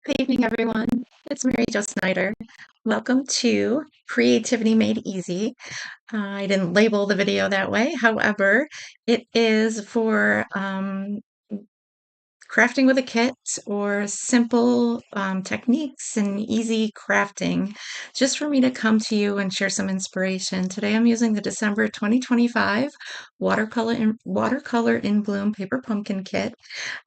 Good evening, everyone. It's Mary Jo Snyder. Welcome to Creativity Made Easy. I didn't label the video that way. However, it is for crafting with a kit or simple techniques and easy crafting, just for me to come to you and share some inspiration. Today I'm using the December 2025 Watercolor in Bloom Paper Pumpkin Kit.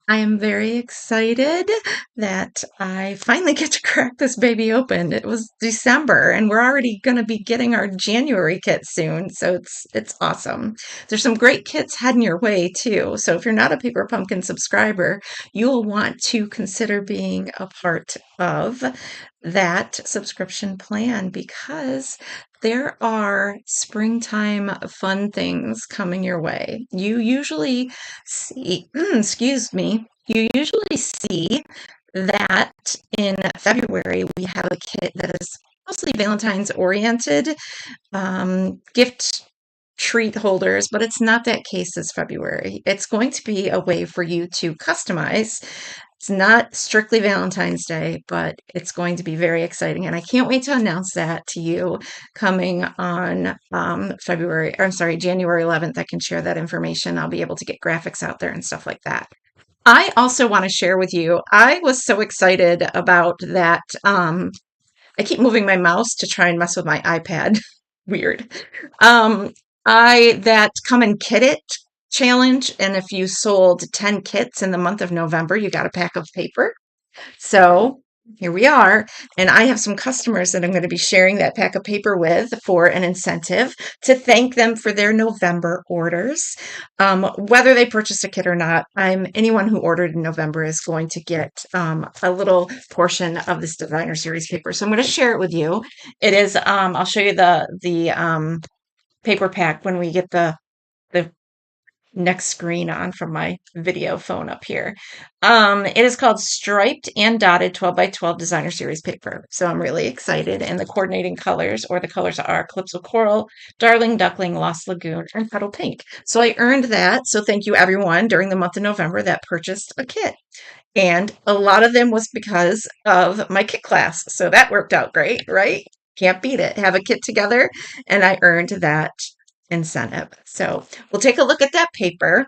I am very excited that I finally get to crack this baby open. It was December and we're already going to be getting our January kit soon, so it's awesome. There's some great kits heading your way too. So if you're not a Paper Pumpkin subscriber, you'll want to consider being a part of that subscription plan because there are springtime fun things coming your way. You usually see, excuse me, you usually see that in February we have a kit that is mostly Valentine's oriented, gift treat holders, but it's not that case this February. It's going to be a way for you to customize. It's not strictly Valentine's Day, but it's going to be very exciting. And I can't wait to announce that to you coming on January 11th. I can share that information. I'll be able to get graphics out there and stuff like that. I also want to share with you, I was so excited about that. I keep moving my mouse to try and mess with my iPad. Weird. Um, that Come and Kit It challenge. And if you sold 10 kits in the month of November, you got a pack of paper. So here we are. And I have some customers that I'm going to be sharing that pack of paper with for an incentive to thank them for their November orders. Whether they purchased a kit or not, anyone who ordered in November is going to get a little portion of this designer series paper. So I'm going to share it with you. It is, I'll show you the paper pack when we get the next screen on from my video phone up here. It is called Striped and Dotted 12 by 12 Designer Series paper. So I'm really excited. And the coordinating colors, or the colors, are Calypso Coral, Darling Duckling, Lost Lagoon, and Petal Pink. So I earned that. So thank you everyone during the month of November that purchased a kit. And a lot of them was because of my kit class. So that worked out great, right? Can't beat it. Have a kit together, and I earned that incentive. So we'll take a look at that paper.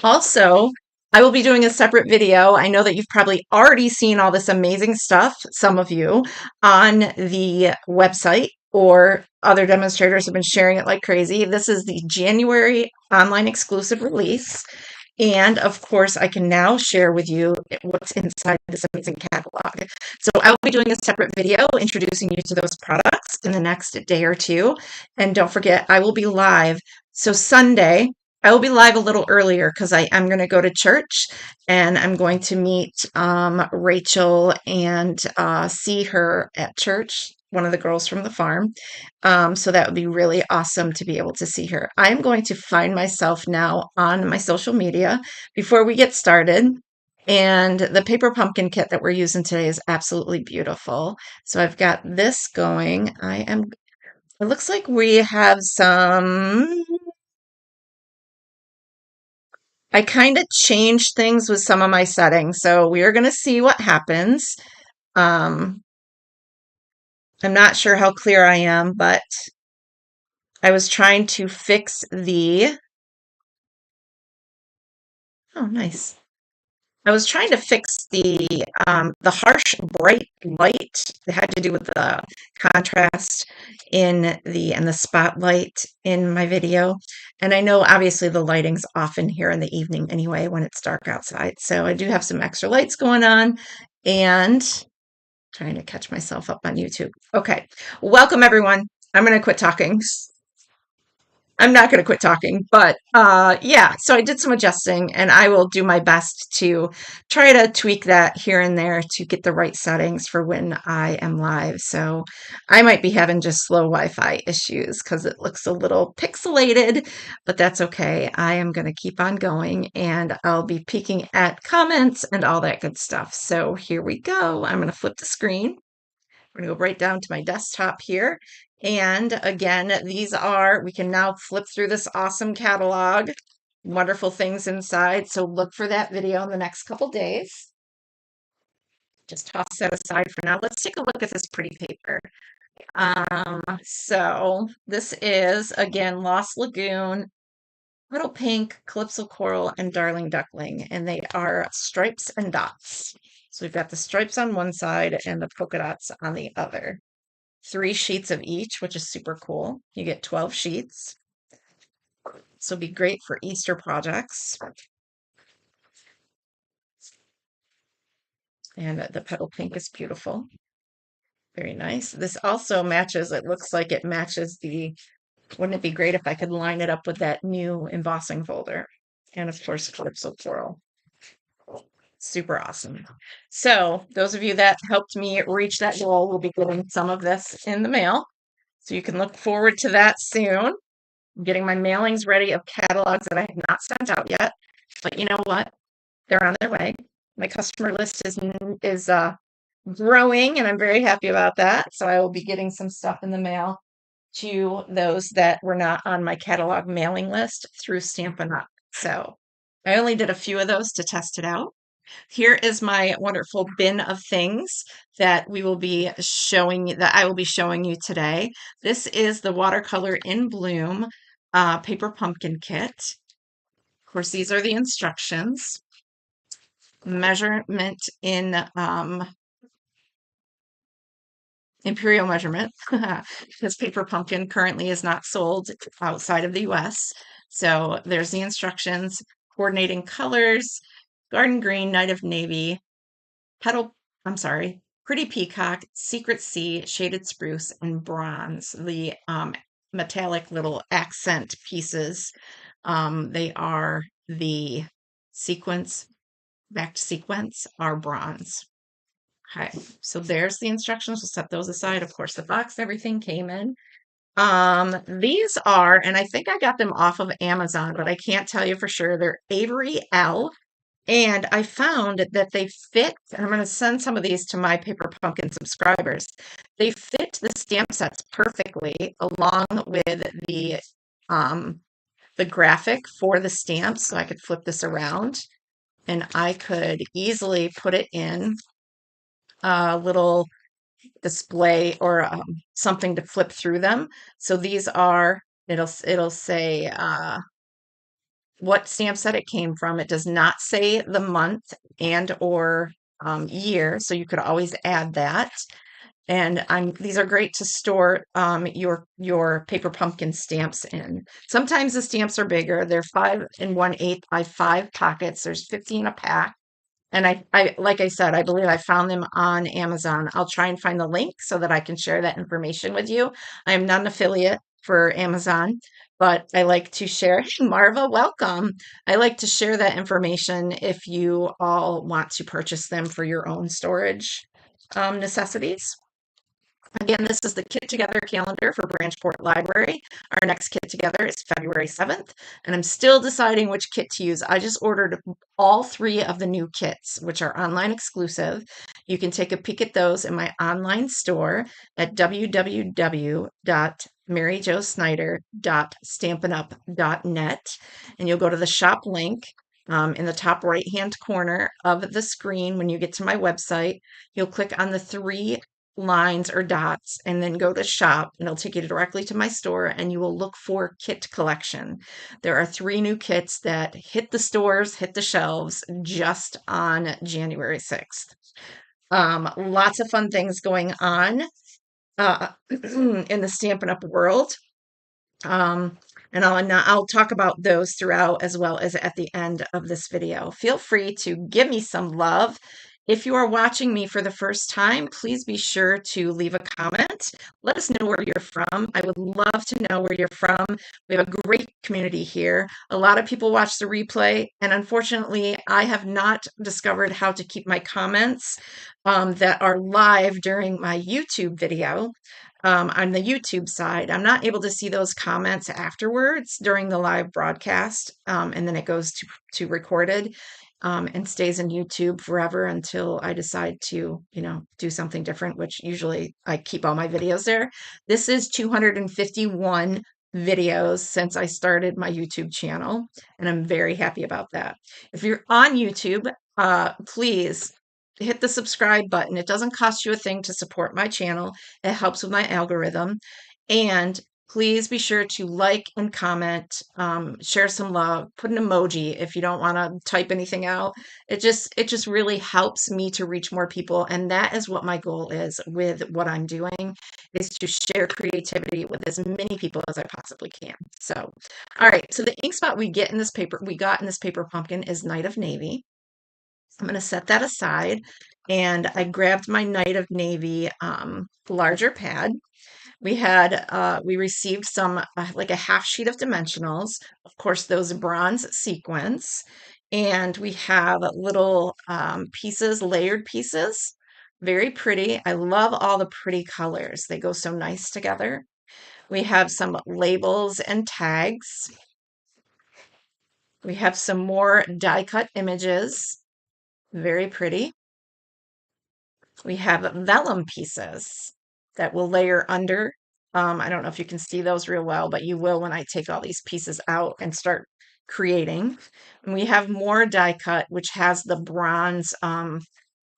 Also, I will be doing a separate video. I know that you've probably already seen all this amazing stuff, some of you, on the website, or other demonstrators have been sharing it like crazy. This is the January online exclusive release. And of course, I can now share with you what's inside this amazing catalog. So I will be doing a separate video introducing you to those products in the next day or two. And don't forget, I will be live. So Sunday, I will be live a little earlier because I am going to go to church and I'm going to meet Rachel and see her at church, one of the girls from the farm. So that would be really awesome to be able to see her. I'm going to find myself now on my social media before we get started. And the paper pumpkin kit that we're using today is absolutely beautiful. So I've got this going. It looks like we have some, I kind of changed things with some of my settings. So we are going to see what happens. Um, I'm not sure how clear I am, but I was trying to fix oh, nice. I was trying to fix the harsh bright light. It had to do with the contrast and the spotlight in my video. And I know obviously the lighting's off in here in the evening anyway when it's dark outside. So I do have some extra lights going on and trying to catch myself up on YouTube. Okay. Welcome everyone. I'm going to quit talking. I'm not going to quit talking, but yeah, so I did some adjusting and I will do my best to try to tweak that here and there to get the right settings for when I am live. So I might be having just slow Wi-Fi issues because it looks a little pixelated, but that's okay. I am going to keep on going and I'll be peeking at comments and all that good stuff. So here we go. I'm going to flip the screen. We're going to go right down to my desktop here. And again, we can now flip through this awesome catalog, wonderful things inside. So look for that video in the next couple days. just toss that aside for now. Let's take a look at this pretty paper. So this is, again, Lost Lagoon, Little Pink, Calypso Coral, and Darling Duckling, and they are stripes and dots. So we've got the stripes on one side and the polka dots on the other. 3 sheets of each, which is super cool. You get 12 sheets. So it'll be great for Easter projects. And the petal pink is beautiful. Very nice. This also matches, it looks like it matches the, wouldn't it be great if I could line it up with that new embossing folder? And of course, Calypso Coral. Super awesome. So those of you that helped me reach that goal will be getting some of this in the mail. So you can look forward to that soon. I'm getting my mailings ready of catalogs that I have not sent out yet. But you know what? They're on their way. My customer list is growing, and I'm very happy about that. So I will be getting some stuff in the mail to those that were not on my catalog mailing list through Stampin' Up. So I only did a few of those to test it out. Here is my wonderful bin of things that we will be showing that I will be showing you today. This is the Watercolor in Bloom paper pumpkin kit. Of course, these are the instructions. Measurement in imperial measurement because paper pumpkin currently is not sold outside of the US. So there's the instructions, coordinating colors, garden green, night of navy, pretty peacock, secret sea, shaded spruce, and bronze. The metallic little accent pieces. They are the sequence, backed sequence are bronze. Okay, so there's the instructions. We'll set those aside. Of course, the box, everything came in. These are, and I think I got them off of Amazon, but I can't tell you for sure. They're Avery L. And I found that they fit, and I'm going to send some of these to my Paper Pumpkin subscribers. They fit the stamp sets perfectly along with the graphic for the stamps. So I could flip this around and I could easily put it in a little display or something to flip through them. So these are, it'll say what stamp set it came from. It does not say the month and or year, so you could always add that. And these are great to store your paper pumpkin stamps in. Sometimes the stamps are bigger. They're 5 1/8 by 5 pockets. There's 15 a pack. And I like I said, I believe I found them on Amazon. I'll try and find the link so that I can share that information with you. I am not an affiliate for Amazon, but I like to share. Hey, Marva, welcome. I like to share that information if you all want to purchase them for your own storage necessities. Again, this is the Kit Together calendar for Branchport Library. Our next Kit Together is February 7th, and I'm still deciding which kit to use. I just ordered all 3 of the new kits, which are online exclusive. You can take a peek at those in my online store at www.maryjosnyder.stampinup.net, and you'll go to the shop link in the top right-hand corner of the screen. When you get to my website, you'll click on the 3 lines or dots and then go to shop, and it'll take you directly to my store, and you will look for kit collection. There are 3 new kits that hit the stores, hit the shelves just on January 6th. Lots of fun things going on in the Stampin' Up! World. And I'll talk about those throughout as well as at the end of this video. Feel free to give me some love. If you are watching me for the first time, please be sure to leave a comment. Let us know where you're from. I would love to know where you're from. We have a great community here. A lot of people watch the replay, and unfortunately, I have not discovered how to keep my comments that are live during my YouTube video. On the YouTube side, I'm not able to see those comments afterwards during the live broadcast, and then it goes to recorded and stays in YouTube forever until I decide to, do something different, which usually I keep all my videos there. This is 251 videos since I started my YouTube channel, and I'm very happy about that. If you're on YouTube, please hit the subscribe button. It doesn't cost you a thing to support my channel. It helps with my algorithm. And please be sure to like and comment, share some love, put an emoji if you don't want to type anything out. It just really helps me to reach more people. And that is what my goal is with what I'm doing, is to share creativity with as many people as I possibly can. So, all right. So the ink spot we got in this paper pumpkin is Night of Navy. I'm going to set that aside. And I grabbed my Night of Navy larger pad. We received some, like a half sheet of dimensionals, of course, those bronze sequins. And we have little pieces, layered pieces, very pretty. I love all the pretty colors. They go so nice together. We have some labels and tags. We have some more die cut images, very pretty. We have vellum pieces that will layer under. I don't know if you can see those real well, but you will when I take all these pieces out and start creating. And we have more die cut, which has the bronze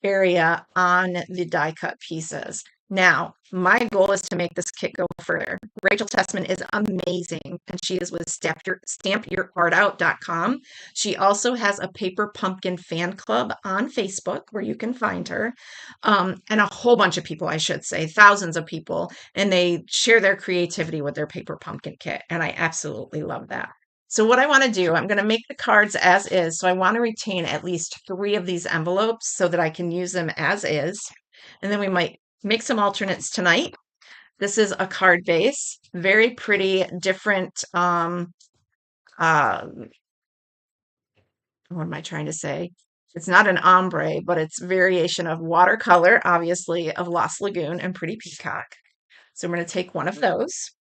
area on the die cut pieces. Now, my goal is to make this kit go further. Rachel Tessman is amazing, and she is with stampyourartout.com. She also has a Paper Pumpkin fan club on Facebook where you can find her, and a whole bunch of people, I should say, thousands of people, and they share their creativity with their Paper Pumpkin kit, and I absolutely love that. So what I want to do, I'm going to make the cards as is. So I want to retain at least 3 of these envelopes so that I can use them as is. And then we might make some alternates tonight. This is a card base, very pretty, different, uh, what am I trying to say? It's not an ombre, but it's variation of watercolor, obviously, of Lost Lagoon and Pretty Peacock. So I'm going to take one of those.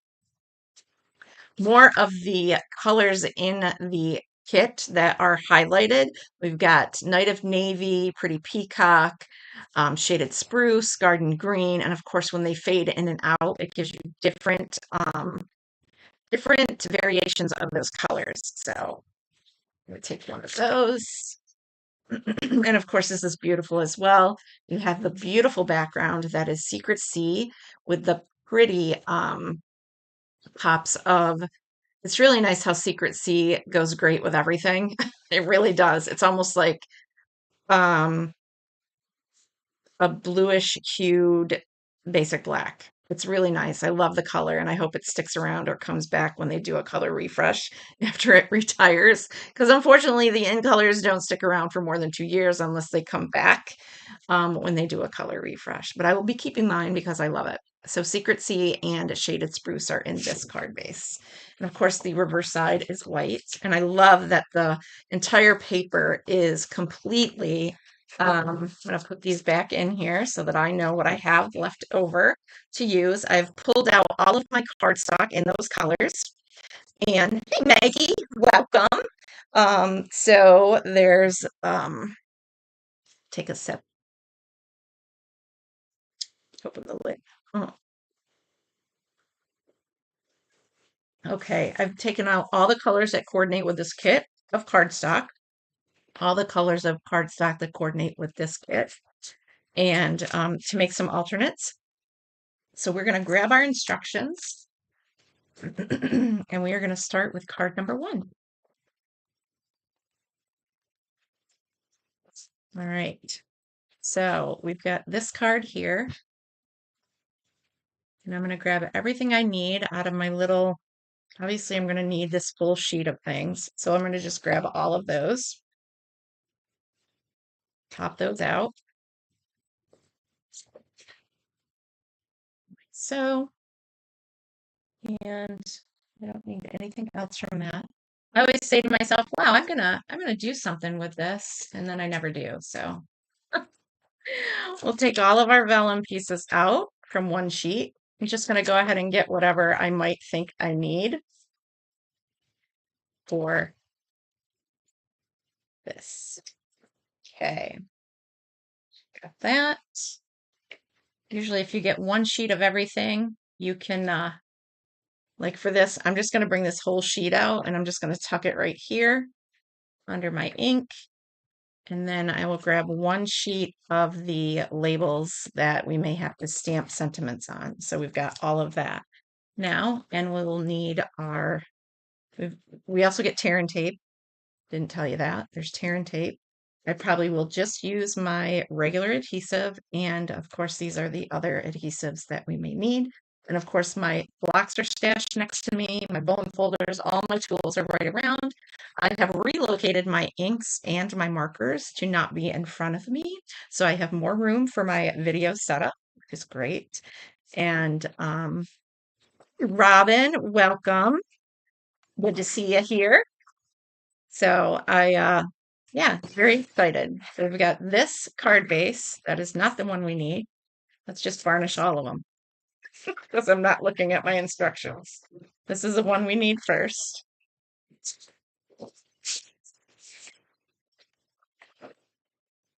More of the colors in the kit that are highlighted. We've got Night of Navy, Pretty Peacock, Shaded Spruce, Garden Green, and of course when they fade in and out, it gives you different variations of those colors. So I'm going to take one of those. And of course, this is beautiful as well. You have the beautiful background that is Secret Sea with the pretty pops of. It's really nice how Secret Sea goes great with everything. It really does. It's almost like um, a bluish hued basic black. It's really nice. I love the color and I hope it sticks around or comes back when they do a color refresh after it retires. Because unfortunately, the in colors don't stick around for more than 2 years unless they come back when they do a color refresh. But I will be keeping mine because I love it. So Secret Sea and Shaded Spruce are in this card base. And of course, the reverse side is white. And I love that the entire paper is completely I'm going to put these back in here so that I know what I have left over to use. I've pulled out all of my cardstock in those colors. And hey, Maggie, welcome. So there's, take a sip, open the lid. Oh, okay, I've taken out all the colors that coordinate with this kit of cardstock, all the colors of cardstock that coordinate with this kit, and to make some alternates. So we're going to grab our instructions. And we are going to start with card number 1. All right. So we've got this card here. And I'm going to grab everything I need out of my little, obviously I'm going to need this full sheet of things. So I'm going to just grab all of those, pop those out. So, and I don't need anything else from that. I always say to myself, wow, I'm gonna do something with this, and then I never do. So we'll take all of our vellum pieces out from one sheet. I'm just gonna go ahead and get whatever I might think I need for this. Okay, got that. Usually if you get one sheet of everything, you can, like for this, I'm just gonna bring this whole sheet out and I'm just gonna tuck it right here under my ink. And then I will grab one sheet of the labels that we may have to stamp sentiments on. So we've got all of that now, and we'll need our, we've- we also get tear and tape. Didn't tell you that. There's tear and tape. I probably will just use my regular adhesive. And of course, these are the other adhesives that we may need. And of course, my blocks are stashed next to me, my bone folders, all my tools are right around. I have relocated my inks and my markers to not be in front of me. So I have more room for my video setup, which is great. And Robin, welcome. Good to see you here. So yeah, very excited. So we've got this card base. That is not the one we need. Let's just varnish all of them because I'm not looking at my instructions. This is the one we need first.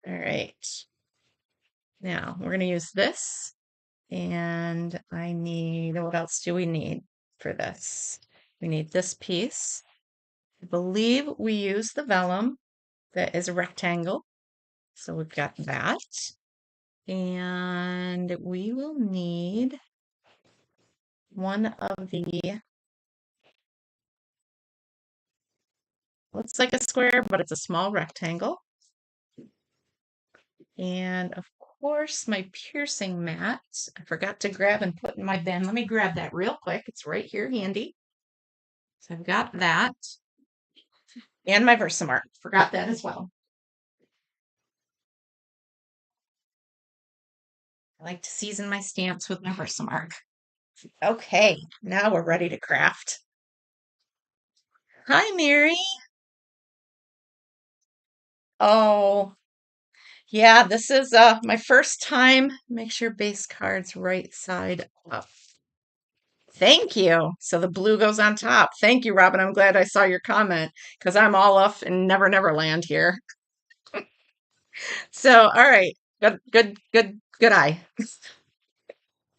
All right. Now we're going to use this. And I need, what else do we need for this? We need this piece. I believe we use the vellum that is a rectangle. So we've got that. And we will need one of the, looks like a square, but it's a small rectangle. And of course, my piercing mat. I forgot to grab and put in my bin. Let me grab that real quick. It's right here handy. So I've got that. And my Versamark. Forgot that as well. I like to season my stamps with my Versamark. Okay, now we're ready to craft. Hi, Mary. Oh, yeah, this is my first time. Make sure base card's right side up. Thank you. So the blue goes on top. Thank you, Robin. I'm glad I saw your comment because I'm all off in Never Never Land here. So, all right. Good eye.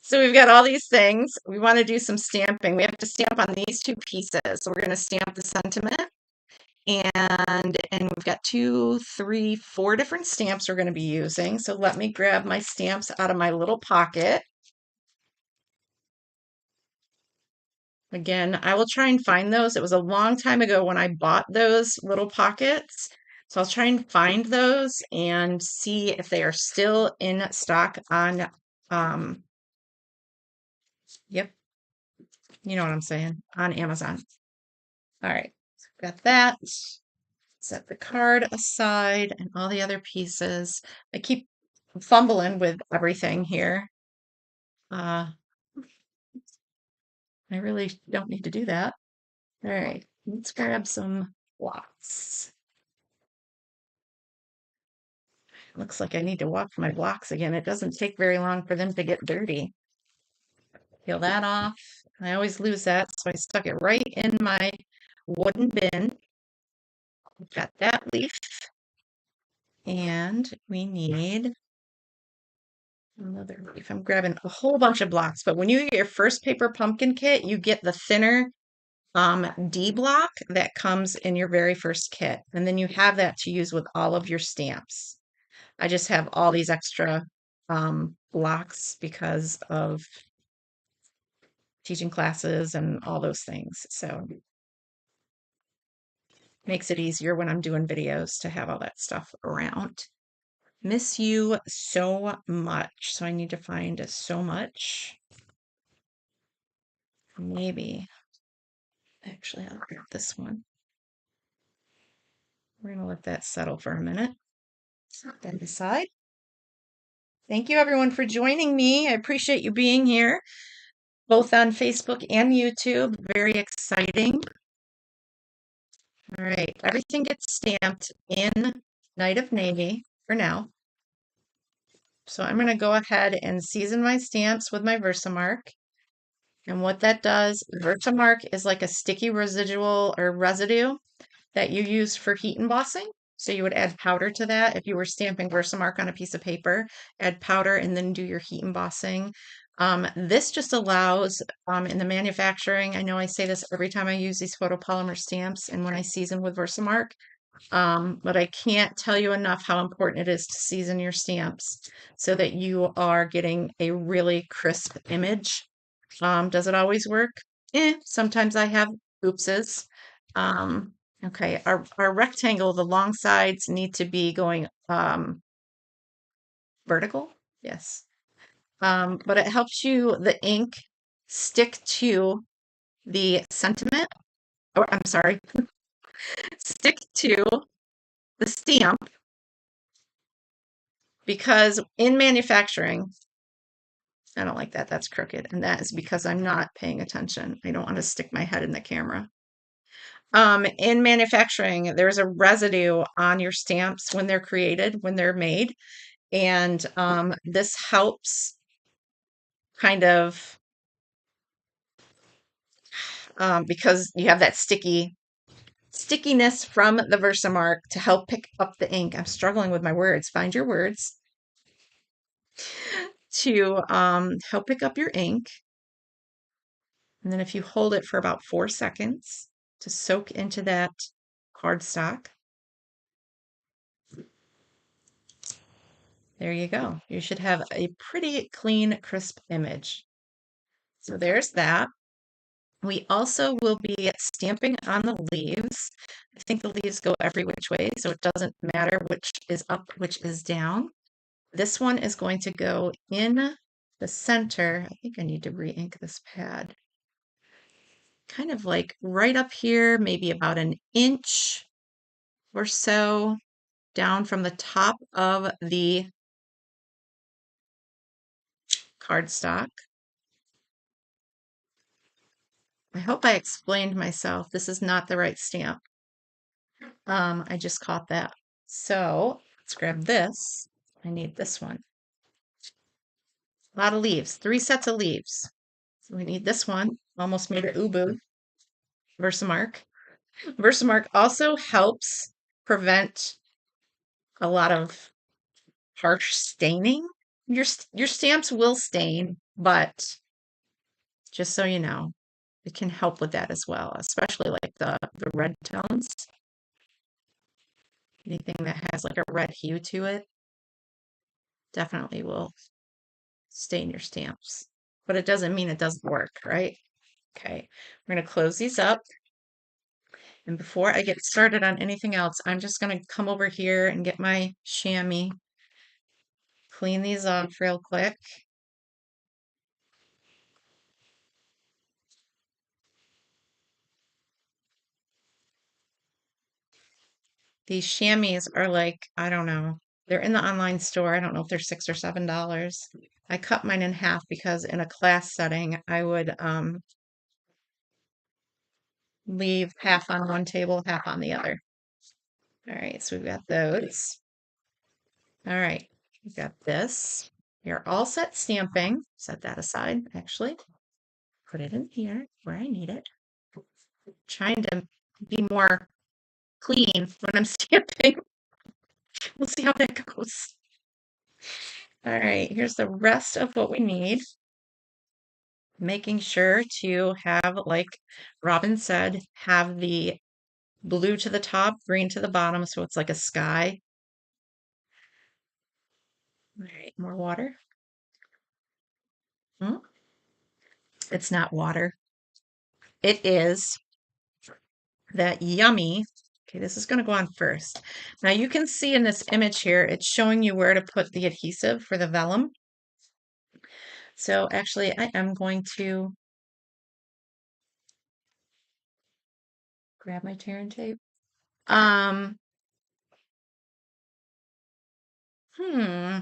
So we've got all these things. We want to do some stamping. We have to stamp on these two pieces. So we're going to stamp the sentiment and we've got 2, 3, 4 different stamps we're going to be using. So let me grab my stamps out of my little pocket. Again, I will try and find those. It was a long time ago when I bought those little pockets. So I'll try and find those and see if they are still in stock on, yep, you know what I'm saying, on Amazon. All right, so got that. Set the card aside and all the other pieces. I keep fumbling with everything here. I really don't need to do that. All right, let's grab some blocks. Looks like I need to wash my blocks again. It doesn't take very long for them to get dirty. Peel that off. I always lose that, so I stuck it right in my wooden bin. Got that leaf. And we need another leaf. I'm grabbing a whole bunch of blocks, but when you get your first paper pumpkin kit, you get the thinner D block that comes in your very first kit. And then you have that to use with all of your stamps. I just have all these extra blocks because of teaching classes and all those things. So makes it easier when I'm doing videos to have all that stuff around. Miss you so much. So I need to find so much. Maybe. Actually, I'll grab this one. We're going to let that settle for a minute. Set that aside. Thank you, everyone, for joining me. I appreciate you being here, both on Facebook and YouTube. Very exciting. All right, everything gets stamped in Night of Navy for now. So I'm going to go ahead and season my stamps with my Versamark. And what that does, Versamark is like a sticky residual or residue that you use for heat embossing. So you would add powder to that if you were stamping Versamark on a piece of paper, add powder and then do your heat embossing. This just allows, in the manufacturing, I know I say this every time I use these photopolymer stamps and when I season with Versamark, But I can't tell you enough how important it is to season your stamps so that you are getting a really crisp image. Does it always work? Sometimes I have oopses. Um, okay, our rectangle, the long sides need to be going vertical. Yes. But it helps you, the ink, stick to the sentiment, or I'm sorry, stick to the stamp because in manufacturing, I don't like that. That's crooked. And that is because I'm not paying attention. I don't want to stick my head in the camera. In manufacturing, there's a residue on your stamps when they're created, when they're made. And this helps kind of because you have that stickiness from the Versamark to help pick up the ink. I'm struggling with my words. Find your words to help pick up your ink. And then if you hold it for about 4 seconds to soak into that cardstock, there you go. You should have a pretty clean, crisp image. So there's that. We also will be stamping on the leaves. I think the leaves go every which way, so it doesn't matter which is up, which is down. This one is going to go in the center. I think I need to re-ink this pad. Kind of like right up here, maybe about an inch or so down from the top of the cardstock. I hope I explained myself. This is not the right stamp. I just caught that. So let's grab this. I need this one. A lot of leaves, 3 sets of leaves. So we need this one. Almost made it ubu. Versamark. Versamark also helps prevent a lot of harsh staining. Your stamps will stain, but just so you know, it can help with that as well, especially like the red tones. Anything that has like a red hue to it definitely will stain your stamps. But it doesn't mean it doesn't work, right? Okay, we're going to close these up. And before I get started on anything else, I'm just going to come over here and get my chamois, clean these off real quick. These chamois are like, I don't know, they're in the online store. I don't know if they're $6 or $7. I cut mine in half because in a class setting, I would leave half on one table, half on the other. All right, so we've got those. All right, we've got this. You're all set stamping. Set that aside, actually. Put it in here where I need it. Trying to be more clean when I'm stamping. We'll see how that goes. All right, here's the rest of what we need. Making sure to have, like Robin said, have the blue to the top, green to the bottom, so it's like a sky. All right, more water. Hmm, it's not water. It is that yummy. Okay, this is going to go on first. Now you can see in this image here, it's showing you where to put the adhesive for the vellum. So actually, I am going to grab my tear and tape. Um, hmm,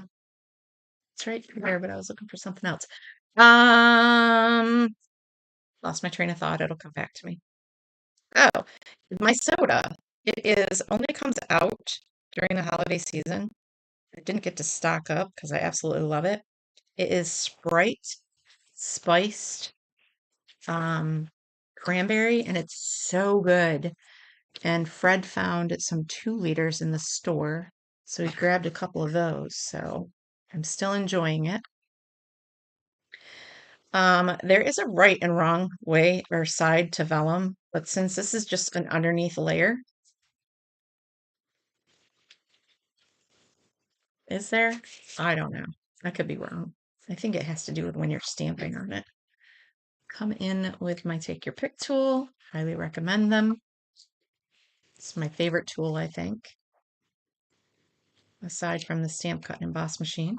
it's right here, but I was looking for something else. Um, Lost my train of thought. It'll come back to me. Oh, my soda. It is only comes out during the holiday season. I didn't get to stock up because I absolutely love it. It is Sprite spiced cranberry, and it's so good. And Fred found some 2 liters in the store, so he grabbed a couple of those. So I'm still enjoying it. There is a right and wrong way or side to vellum, but since this is just an underneath layer, Is there? I don't know. I could be wrong. I think it has to do with when you're stamping on it. Come in with my Take Your Pick tool. Highly recommend them. It's my favorite tool, I think, aside from the stamp cut and emboss machine.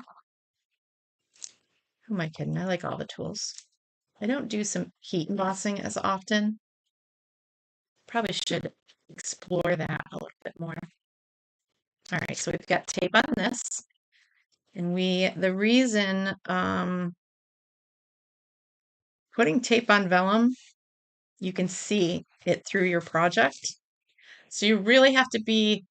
Who am I kidding? I like all the tools. I don't do some heat embossing as often. Probably should explore that a little bit more. All right, so we've got tape on this. And the reason putting tape on vellum, you can see it through your project. So you really have to be,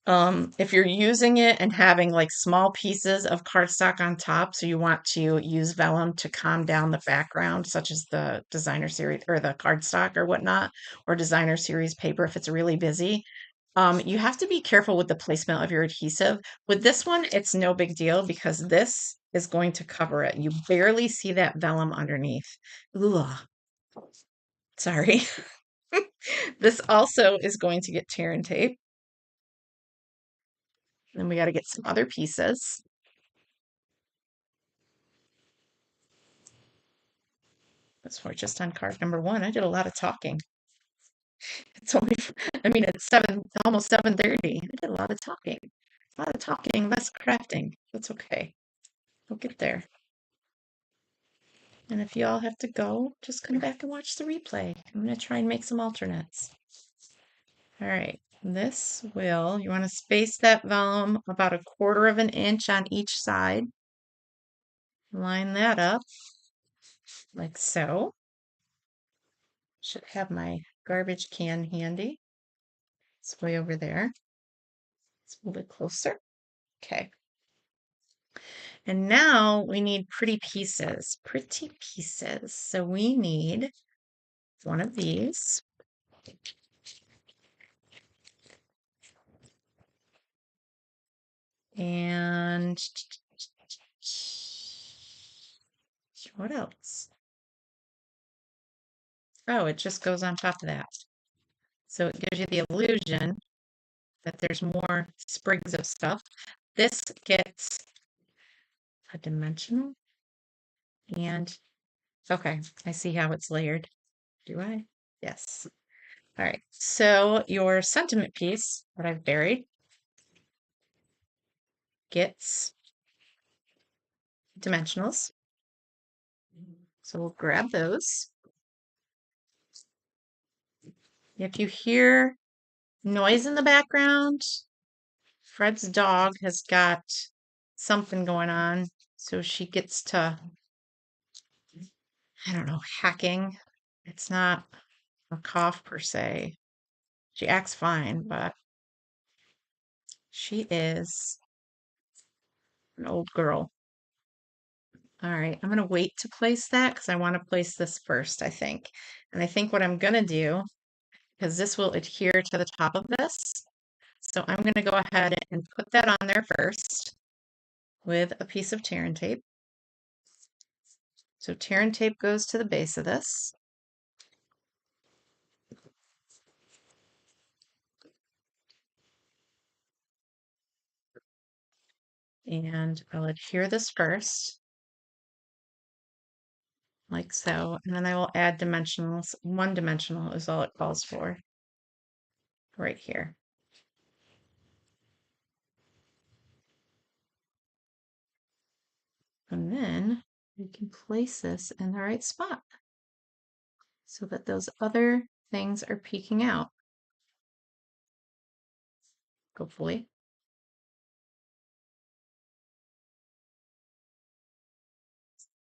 if you're using it and having like small pieces of cardstock on top, so you want to use vellum to calm down the background, such as the designer series or the cardstock or whatnot, or designer series paper if it's really busy. You have to be careful with the placement of your adhesive. With this one, it's no big deal because this is going to cover it. You barely see that vellum underneath. Ugh, sorry. This also is going to get tear and tape. Then we got to get some other pieces. That's why just on card number one, I did a lot of talking. It's only, I mean, it's almost 7:30. I did a lot of talking. A lot of talking, less crafting. That's okay. We'll get there. And if you all have to go, just come back and watch the replay. I'm going to try and make some alternates. All right, you want to space that vellum about 1/4 of an inch on each side. Line that up like so. Should have my garbage can handy. It's way over there. It's a little bit closer. Okay. And now we need pretty pieces. Pretty pieces. So we need one of these. And what else? Oh, it just goes on top of that. So it gives you the illusion that there's more sprigs of stuff. This gets a dimensional and okay, I see how it's layered. Do I? Yes. All right. So your sentiment piece that I've buried gets dimensionals. So we'll grab those. If you hear noise in the background, Fred's dog has got something going on. So she gets to, I don't know, hacking. It's not a cough per se. She acts fine, but she is an old girl. All right, I'm going to wait to place that because I want to place this first, I think. And I think what I'm going to do, because this will adhere to the top of this, so I'm going to go ahead and put that on there first with a piece of tear and tape. So tear and tape goes to the base of this. And I'll adhere this first, like so. And then I will add dimensionals. One dimensional is all it calls for right here. And then we can place this in the right spot so that those other things are peeking out, hopefully.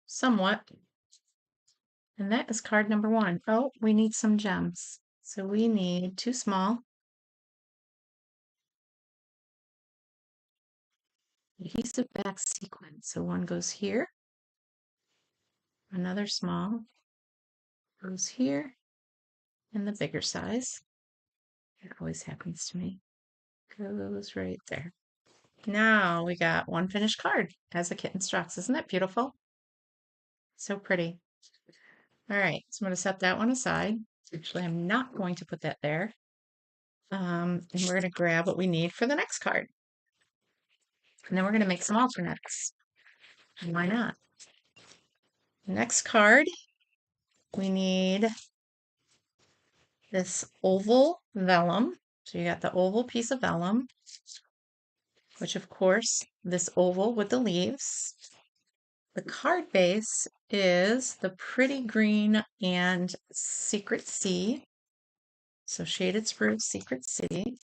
Somewhat. And that is card number one. Oh, we need some gems. So we need two small adhesive back sequins. So one goes here, another small goes here, and the bigger size. It always happens to me. Goes right there. Now we got one finished card as the kit instructs. Isn't that beautiful? So pretty. All right, so I'm going to set that one aside. Actually, I'm not going to put that there. And we're going to grab what we need for the next card. And then we're going to make some alternates. Why not? Next card, we need this oval vellum. So you got the oval piece of vellum, which of course, this oval with the leaves. The card base is the pretty green and Secret Sea. So Shaded Spruce, Secret Sea.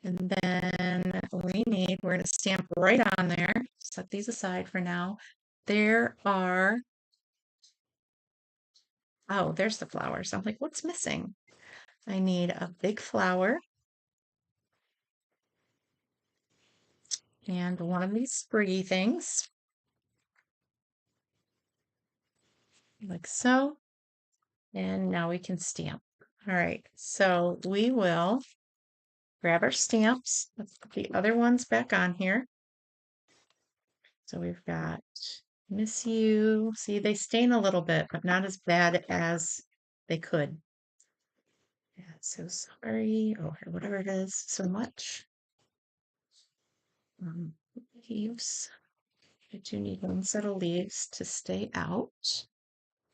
And then we're going to stamp right on there. Set these aside for now. There are, oh, there's the flowers. I'm like, what's missing? I need a big flower and one of these spriggy things, like so. And now we can stamp. All right, so we will grab our stamps. Let's put the other ones back on here. So we've got Miss You. See, they stain a little bit, but not as bad as they could. Yeah, so sorry, or whatever it is, so much. Leaves. I do need one set of leaves to stay out.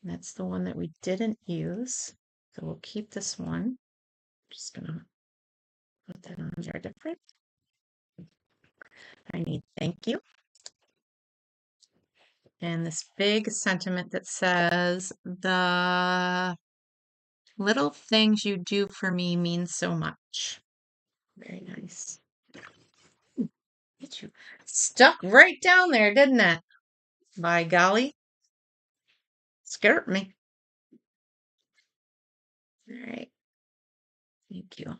And that's the one that we didn't use. So we'll keep this one. Just gonna put that on there different. I need thank you. And this big sentiment that says, the little things you do for me mean so much. Very nice. Get you stuck right down there, didn't it? By golly, scared me. All right, thank you.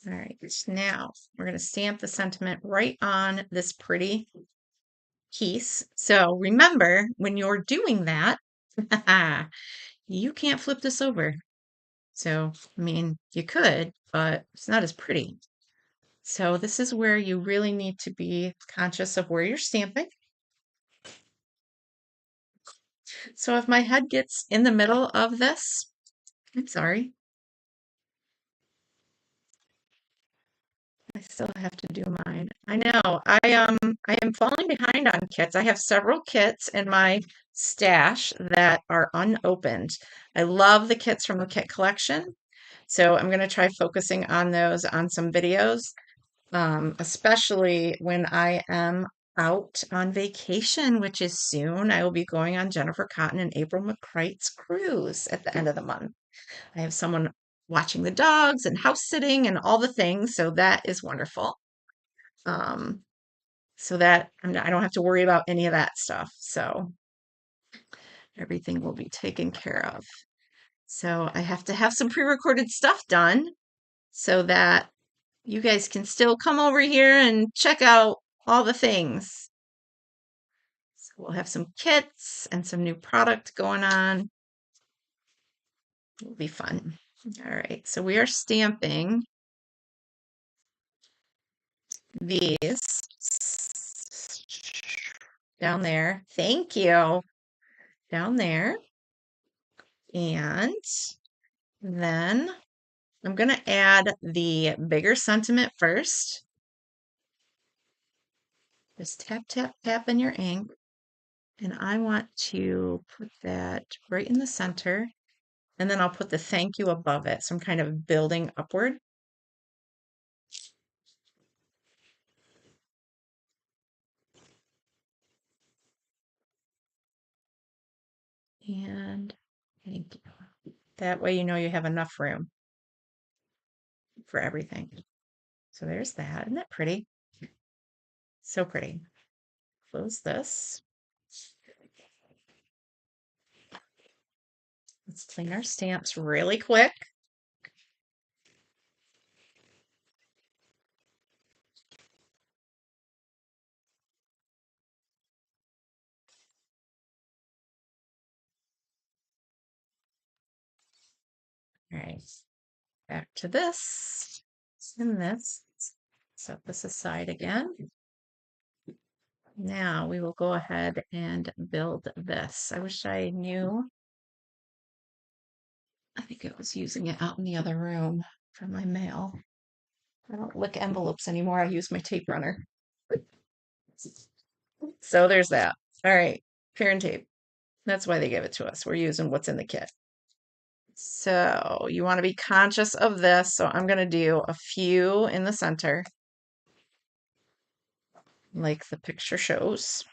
All right, now we're going to stamp the sentiment right on this pretty piece. So remember, when you're doing that, you can't flip this over. So, I mean, you could, but it's not as pretty. So this is where you really need to be conscious of where you're stamping. So if my head gets in the middle of this, I'm sorry. I still have to do mine. I know. I am falling behind on kits. I have several kits in my stash that are unopened. I love the kits from the kit collection. So I'm going to try focusing on those on some videos, especially when I am out on vacation, which is soon. I will be going on Jennifer Cotton and April McCright's cruise at the end of the month. I have someone watching the dogs and house sitting and all the things, so that is wonderful. Um, so that I don't have to worry about any of that stuff. So everything will be taken care of. So I have to have some pre-recorded stuff done so that you guys can still come over here and check out all the things. So we'll have some kits and some new product going on. It'll be fun. All right, so we are stamping these down there. Thank you. Down there. And then I'm going to add the bigger sentiment first. Just tap, tap, tap in your ink. And I want to put that right in the center. And then I'll put the thank you above it. So I'm kind of building upward. And thank you. That way you know you have enough room for everything. So there's that. Isn't that pretty? So pretty. Close this. Let's clean our stamps really quick. All right, back to this and this. Set this aside again. Now we will go ahead and build this. I wish I knew. I think I was using it out in the other room for my mail. I don't lick envelopes anymore. I use my tape runner. So there's that. All right, parent tape. That's why they give it to us. We're using what's in the kit. So you want to be conscious of this. So I'm going to do a few in the center, like the picture shows.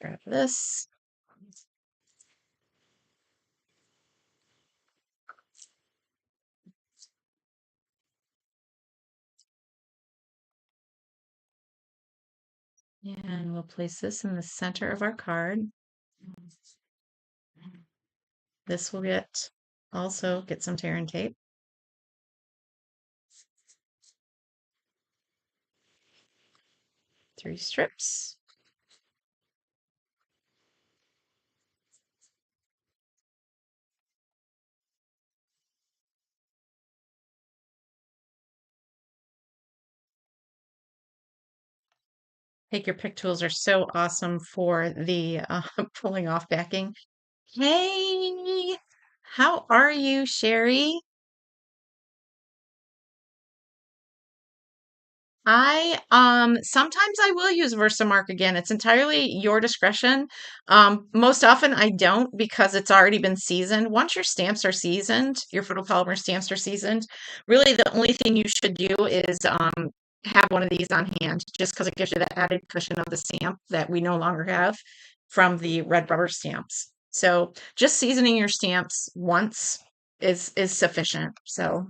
Grab this. And we'll place this in the center of our card. This will get some tear and tape. 3 strips. Take your pick tools are so awesome for the pulling off backing. Hey, how are you, Sherry? I sometimes I will use Versamark again. It's entirely your discretion. Most often I don't because it's already been seasoned. Once your stamps are seasoned, your photopolymer stamps are seasoned, really the only thing you should do is have one of these on hand just because it gives you that added cushion of the stamp that we no longer have from the red rubber stamps. So just seasoning your stamps once is sufficient. So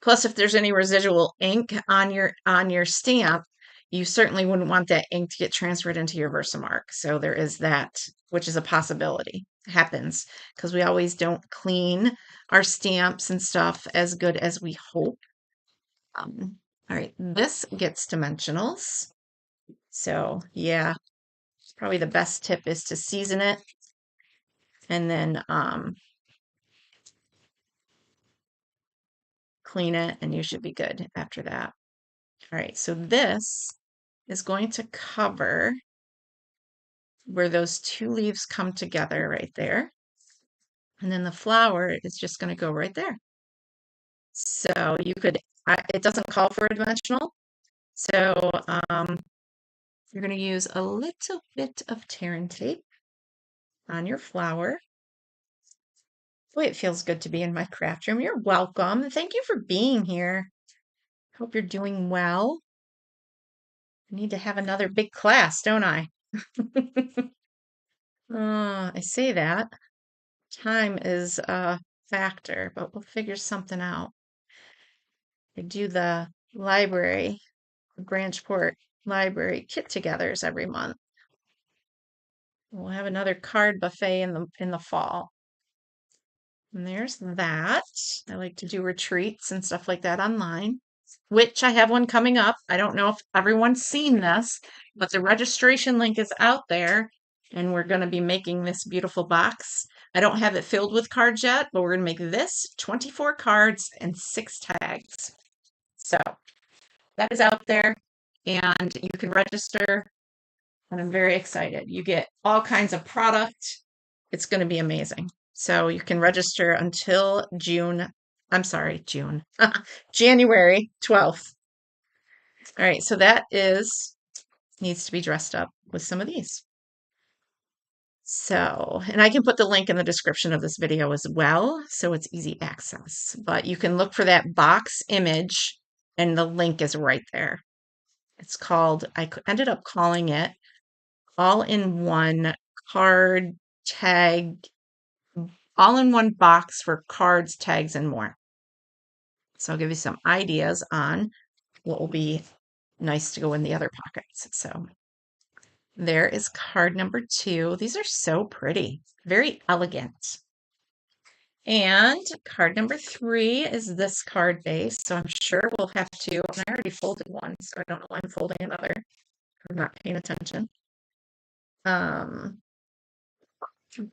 plus, if there's any residual ink on your stamp, you certainly wouldn't want that ink to get transferred into your Versamark. So there is that, which is a possibility. Happens because we always don't clean our stamps and stuff as good as we hope. All right, this gets dimensionals. So yeah, probably the best tip is to season it and then clean it, and you should be good after that. All right, so this is going to cover where those 2 leaves come together right there. And then the flower is just going to go right there. So you could, it doesn't call for a dimensional. So you're going to use a little bit of tear and tape on your flower. Boy, it feels good to be in my craft room. You're welcome. Thank you for being here. Hope you're doing well. I need to have another big class, don't I? I say that. Time is a factor, but we'll figure something out. I do the library, Branchport Library get-togethers every month. We'll have another card buffet in the fall. And there's that. I like to do retreats and stuff like that online, which I have one coming up. I don't know if everyone's seen this, but the registration link is out there, and we're going to be making this beautiful box. I don't have it filled with cards yet, but we're going to make this 24 cards and 6 tags. So that is out there, and you can register, and I'm very excited. You get all kinds of product. It's going to be amazing. So you can register until June, January 12th. All right, so that needs to be dressed up with some of these. So, and I can put the link in the description of this video as well, so it's easy access. But you can look for that box image, and the link is right there. It's called, ended up calling it All in One Card Tag, All in One Box for Cards, Tags, and More. So I'll give you some ideas on what will be nice to go in the other pockets. So there is card number 2. These are so pretty, very elegant. And card number 3 is this card base. So I'm sure we'll have to, and I already folded one, so I don't know why I'm folding another. I'm not paying attention. Let's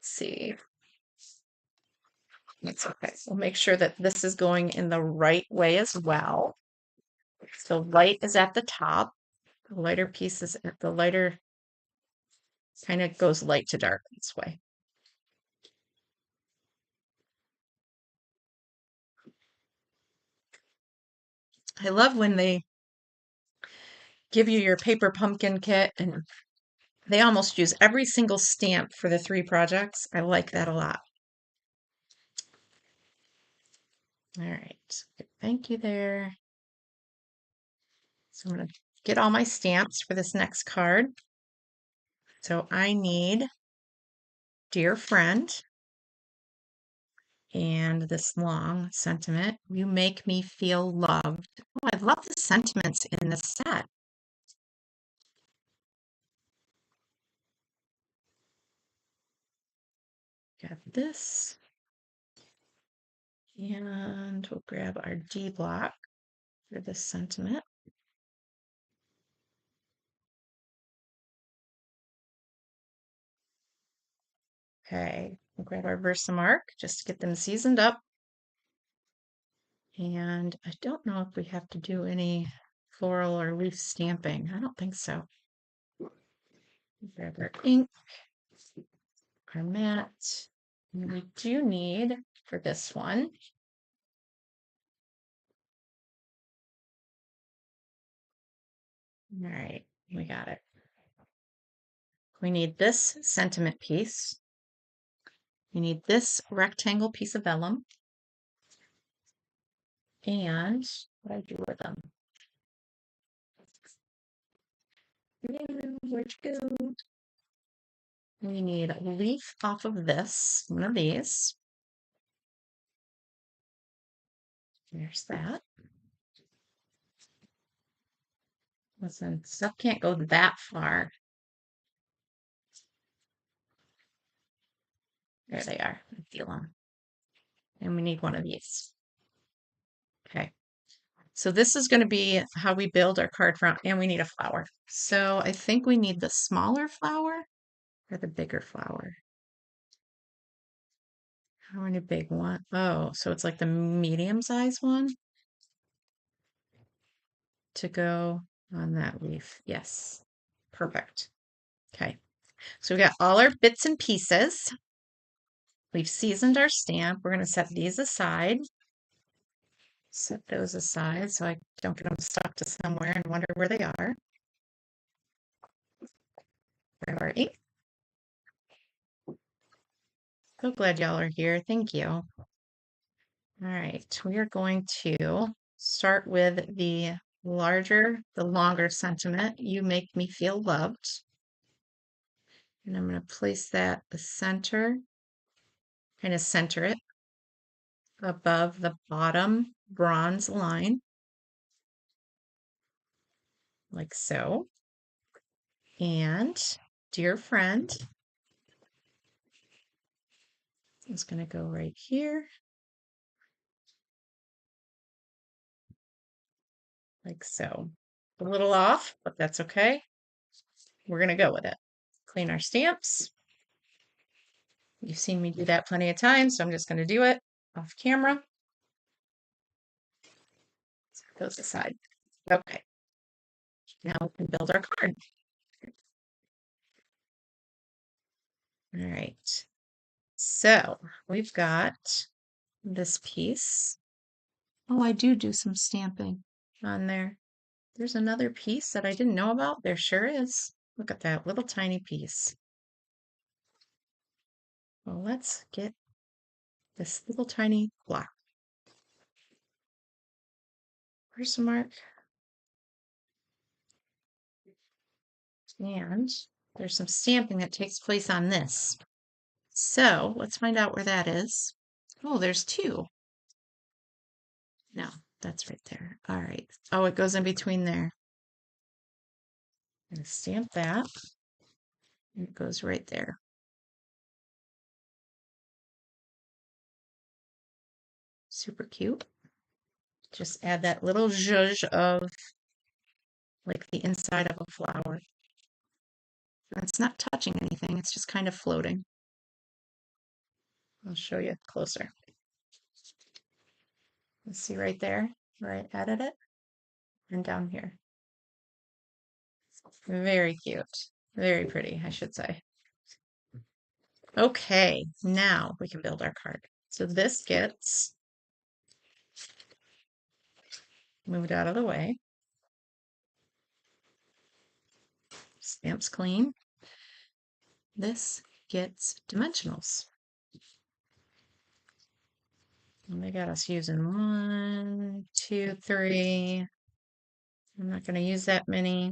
see. That's okay. We'll make sure that this is going in the right way as well. So light is at the top. The lighter piece is at the lighter, kind of goes light to dark this way. I love when they give you your paper pumpkin kit, and they almost use every single stamp for the 3 projects. I like that a lot. All right. Thank you there. So I'm going to get all my stamps for this next card. So I need Dear Friend and this long sentiment. You make me feel loved. Oh, I love the sentiments in the set. Got this. And we'll grab our D block for this sentiment. Okay, we'll grab our Versamark just to get them seasoned up. And I don't know if we have to do any floral or leaf stamping. I don't think so. Grab our ink, our mat. And we do need, for this one, all right, we got it. We need this sentiment piece. We need this rectangle piece of vellum. And what do I do with them? Where'd you go? We need a leaf off of this, one of these. There's that. Listen, stuff can't go that far. There they are. I feel them. And we need one of these. Okay. So this is going to be how we build our card front, and we need a flower. So I think we need the smaller flower or the bigger flower. How many big one? Oh, so it's like the medium size one to go on that leaf. Yes. Perfect. Okay. So we got all our bits and pieces. We've seasoned our stamp. We're going to set these aside. Set those aside so I don't get them stuck to somewhere and wonder where they are. Grab our ink. So glad y'all are here. Thank you. All right, we are going to start with the longer sentiment. You make me feel loved. And I'm going to place that the center, kind of center it above the bottom bronze line, like so. And dear friend is going to go right here, like so. A little off, but that's okay. We're going to go with it. Clean our stamps. You've seen me do that plenty of times, so I'm just going to do it off camera. Set those aside. Okay. Now we can build our card. All right. So we've got this piece. Oh, I do some stamping on there. There's another piece that I didn't know about. There sure is. Look at that little tiny piece. Well, let's get this little tiny block. Versamark. And there's some stamping that takes place on this. So let's find out where that is. Oh, there's 2. No, that's right there. All right. Oh, it goes in between there. I'm going to stamp that. And it goes right there. Super cute. Just add that little zhuzh of like the inside of a flower. It's not touching anything, it's just kind of floating. I'll show you closer. Let's see right there where I added it and down here. Very cute. Very pretty, I should say. Okay, now we can build our card. So this gets moved out of the way. Stamps clean. This gets dimensionals. And they got us using 1, 2, 3. I'm not going to use that many.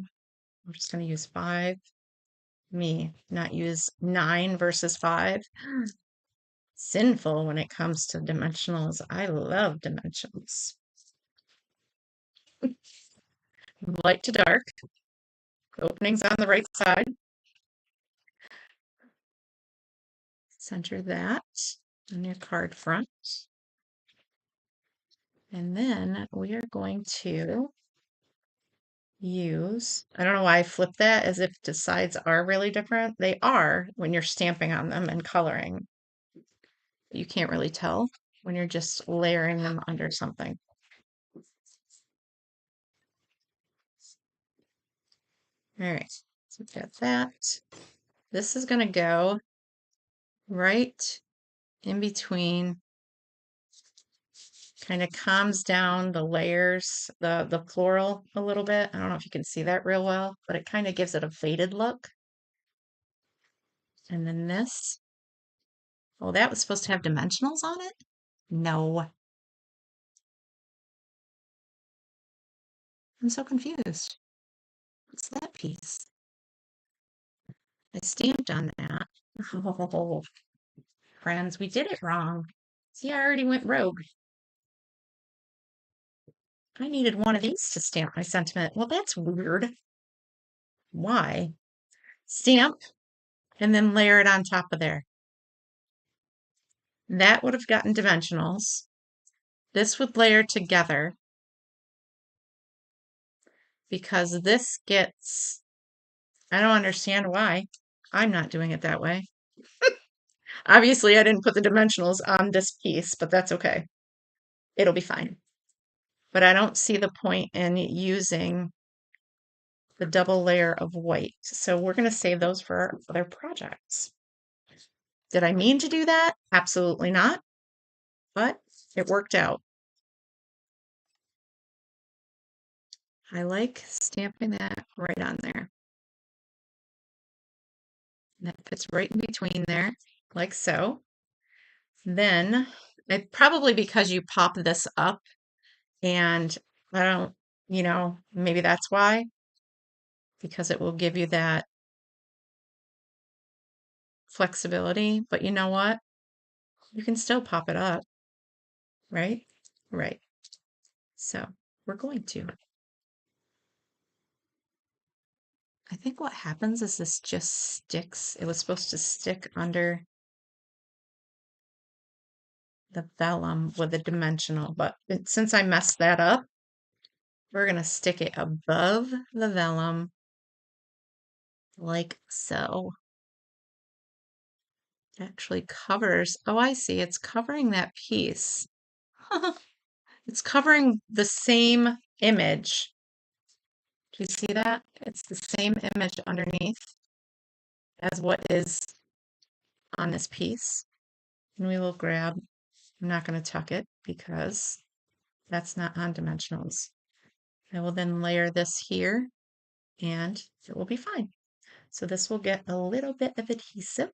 I'm just going to use 5. Me, not use 9 versus 5. Sinful when it comes to dimensionals. I love dimensions. Light to dark. Openings on the right side. Center that on your card front. And then we are going to use, I don't know why I flipped that as if the sides are really different. They are when you're stamping on them and coloring. You can't really tell when you're just layering them under something. All right, so we've got that. This is going to go right in between, kind of calms down the layers, the floral a little bit. I don't know if you can see that real well, but it kind of gives it a faded look. And then this, oh, that was supposed to have dimensionals on it? No. I'm so confused. What's that piece? I stamped on that. Oh, friends, we did it wrong. See, I already went rogue. I needed one of these to stamp my sentiment. Well, that's weird. Why? Stamp and then layer it on top of there. That would have gotten dimensionals. This would layer together because this gets, I don't understand why. I'm not doing it that way. Obviously, I didn't put the dimensionals on this piece, but that's okay. It'll be fine. But I don't see the point in using the double layer of white. So we're going to save those for our other projects. Did I mean to do that? Absolutely not. But it worked out. I like stamping that right on there. And that fits right in between there, like so. Then, probably because you pop this up, and I don't, maybe that's why, because it will give you that flexibility. But you know what? You can still pop it up, right? Right. So we're going to. I think what happens is this just sticks. It was supposed to stick under the vellum with a dimensional, but since I messed that up, we're going to stick it above the vellum like so. It actually covers, oh, I see, it's covering that piece. It's covering the same image. Do you see that? It's the same image underneath as what is on this piece. And we will grab, I'm not going to tuck it because that's not on dimensionals. I will then layer this here and it will be fine. So this will get a little bit of adhesive.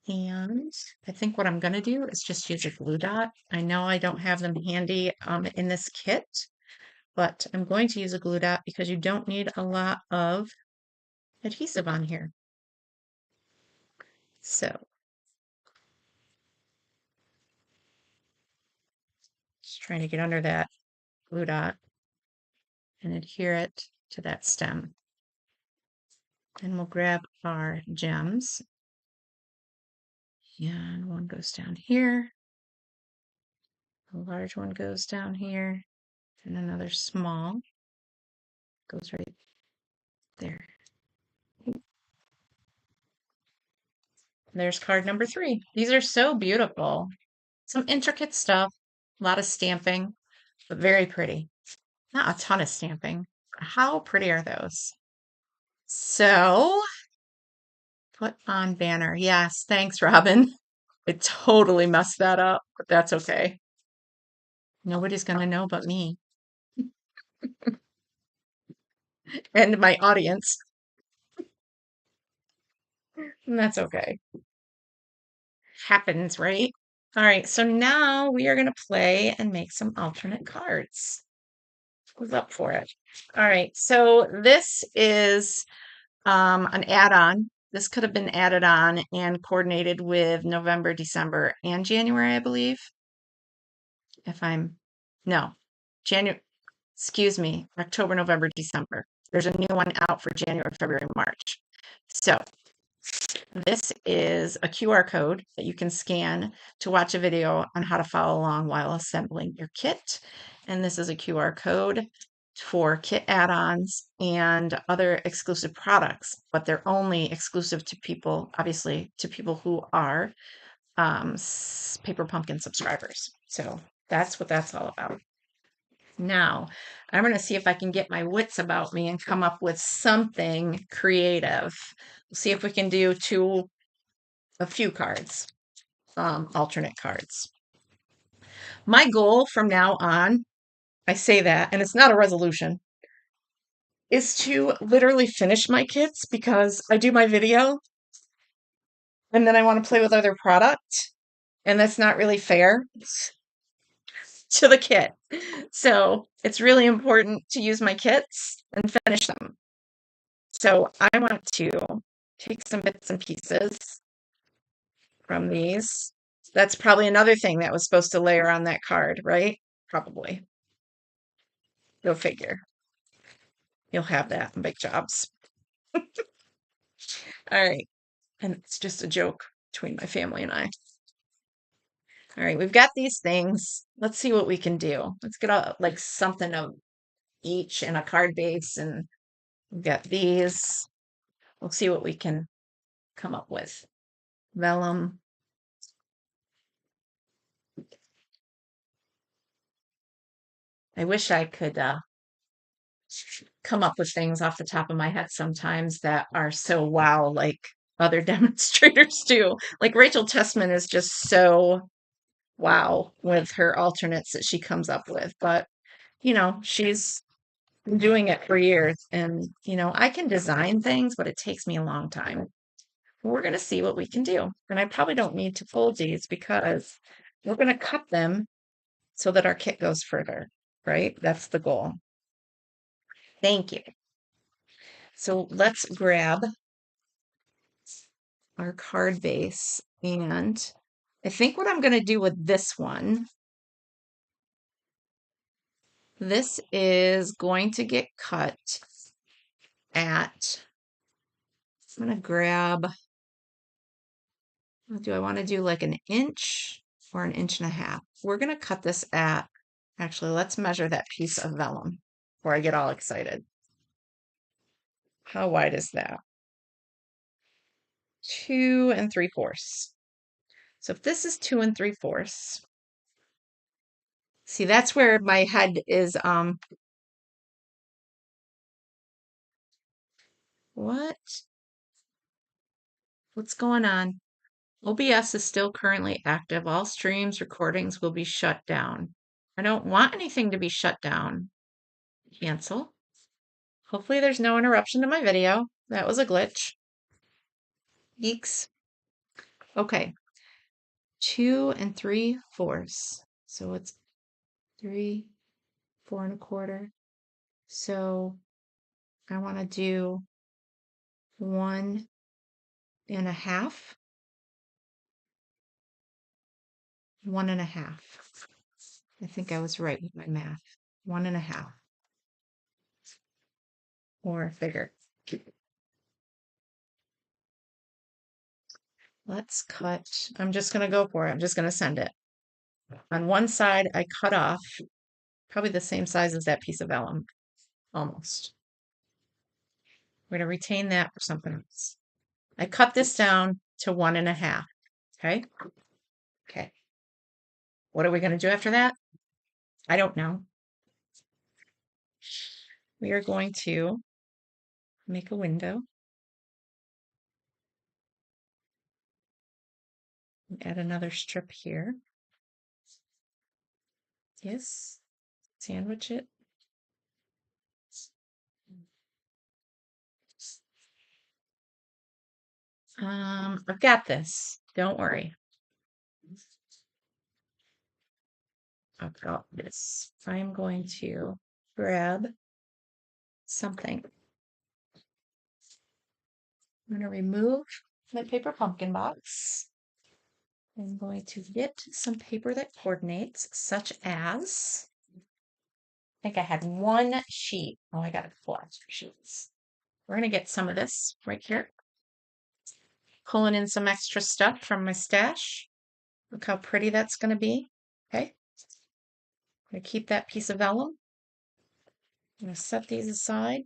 And I think what I'm going to do is just use a glue dot. I know I don't have them handy in this kit, but I'm going to use a glue dot because you don't need a lot of adhesive on here. So just trying to get under that glue dot and adhere it to that stem. And we'll grab our gems. And one goes down here. A large one goes down here. And another small goes right there. There's card number 3. These are so beautiful. Some intricate stuff, a lot of stamping, but very pretty. Not a ton of stamping. How pretty are those? So, put on banner. Yes, thanks, Robin. I totally messed that up, but that's okay. Nobody's going to know but me. and my audience, and that's okay. Happens, right? All right, so now we are going to play and make some alternate cards. Who's up for it? All right, so this is an add-on. This could have been added on and coordinated with November, December, and January, I believe. If I'm, no, January, excuse me, October, November, December. There's a new one out for January, February, March. So this is a QR code that you can scan to watch a video on how to follow along while assembling your kit. And this is a QR code for kit add-ons and other exclusive products, but they're only exclusive to people, obviously, to people who are Paper Pumpkin subscribers. So that's what that's all about. Now, I'm going to see if I can get my wits about me and come up with something creative. We'll see if we can do a few cards, alternate cards. My goal from now on, I say that, and it's not a resolution, is to literally finish my kits because I do my video and then I want to play with other product, and that's not really fair to the kit. So it's really important to use my kits and finish them. So I want to take some bits and pieces from these. That's probably another thing that was supposed to layer on that card, right? Probably. Go figure. You'll have that in big jobs. All right. And it's just a joke between my family and I. All right, we've got these things. Let's see what we can do. Let's get like something of each in a card base, and we've got these. We'll see what we can come up with. Vellum. I wish I could come up with things off the top of my head sometimes that are so wow, like other demonstrators do. Like Rachel Tessman is just so wow with her alternates that she comes up with. But, she's been doing it for years. And, I can design things, but it takes me a long time. We're going to see what we can do. And I probably don't need to fold these because we're going to cut them so that our kit goes further, right? That's the goal. Thank you. So let's grab our card base. And I think what I'm going to do with this one, this is going to get cut at, I'm going to grab, do I want to do like an inch or an inch and a half? We're going to cut this at, actually, let's measure that piece of vellum before I get all excited. How wide is that? 2 3/4. So if this is 2 3/4, see, that's where my head is, what's going on? OBS is still currently active. All streams, recordings will be shut down. I don't want anything to be shut down. Cancel. Hopefully there's no interruption to my video. That was a glitch. Geeks. Okay. 2 3/4. So it's 3, 4 1/4. So I want to do 1 1/2. 1 1/2. I think I was right with my math. 1 1/2. Or figure. Let's cut. I'm just going to go for it. I'm just going to send it. On one side, I cut off probably the same size as that piece of vellum, almost. We're going to retain that for something else. I cut this down to 1 1/2. Okay. Okay. What are we going to do after that? I don't know. We are going to make a window. Add another strip here. Yes. Sandwich it. I've got this. Don't worry. I've got this. I'm going to grab something. I'm going to remove my paper pumpkin box. I'm going to get some paper that coordinates, such as, I think I had one sheet. Oh, I got a couple extra sheets. We're going to get some of this right here. Pulling in some extra stuff from my stash. Look how pretty that's going to be. Okay. I'm going to keep that piece of vellum. I'm going to set these aside.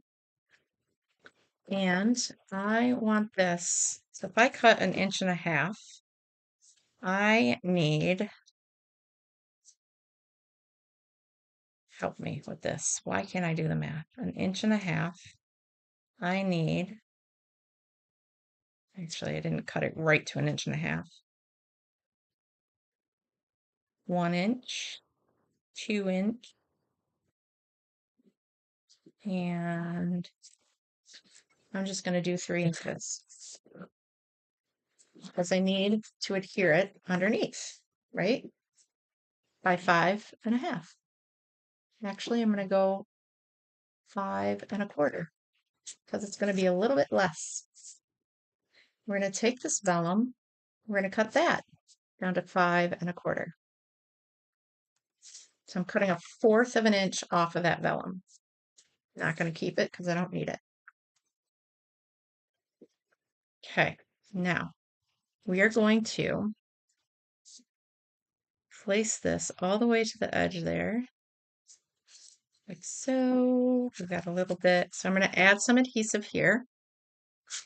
And I want this. So if I cut 1.5 inches, I need, help me with this. Why can't I do the math? 1.5 inches. I need, actually, I didn't cut it right to 1.5 inches. 1 inch, 2 inch, and I'm just going to do 3 inches because I need to adhere it underneath, right? By 5.5. Actually, I'm going to go 5.25 because it's going to be a little bit less. We're going to take this vellum, we're going to cut that down to 5.25. So I'm cutting 1/4 of an inch off of that vellum. Not going to keep it because I don't need it. Okay, now we are going to place this all the way to the edge there, like so. We've got a little bit, so I'm going to add some adhesive here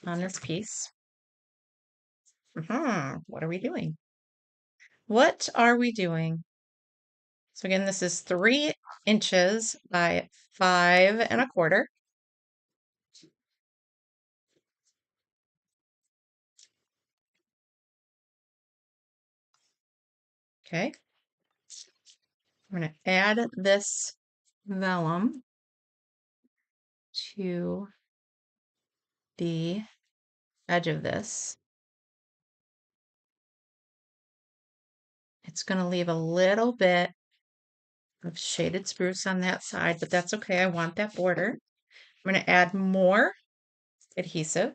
on this piece. What are we doing? What are we doing? So again, this is 3 inches by 5.25. Okay. I'm going to add this vellum to the edge of this. It's going to leave a little bit of shaded spruce on that side, but that's okay. I want that border. I'm going to add more adhesive.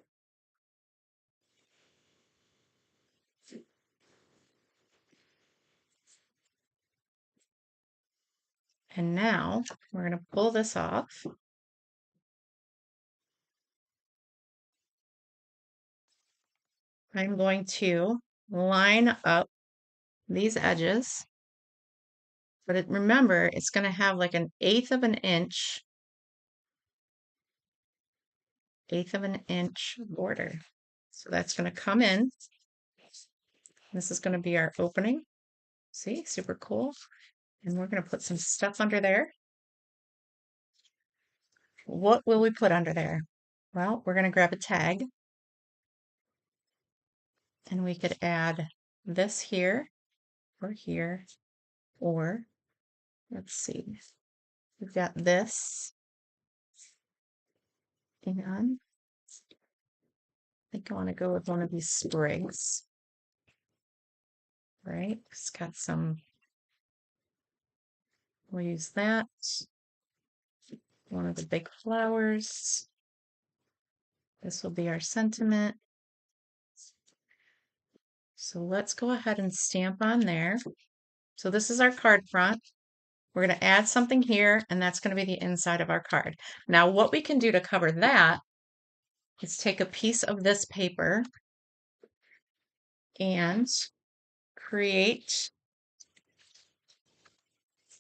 And now we're going to pull this off. I'm going to line up these edges, but remember, it's going to have like 1/8 of an inch, 1/8 of an inch border. So that's going to come in. This is going to be our opening. See, super cool. And we're going to put some stuff under there. What will we put under there? Well, we're going to grab a tag and we could add this here or here, or let's see, we've got this, and I think I want to go with one of these sprigs, right? It's got some, we'll use that, one of the big flowers. This will be our sentiment. So let's go ahead and stamp on there. So this is our card front. We're going to add something here, and that's going to be the inside of our card. Now, what we can do to cover that is take a piece of this paper and create,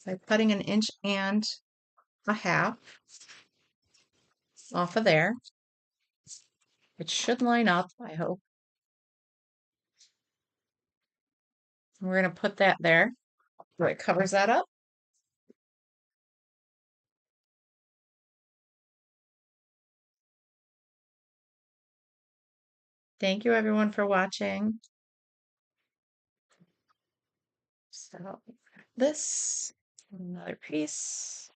by cutting 1.5 inches off of there. It should line up, I hope. We're going to put that there where it covers that up. Thank you everyone for watching. So this, another piece.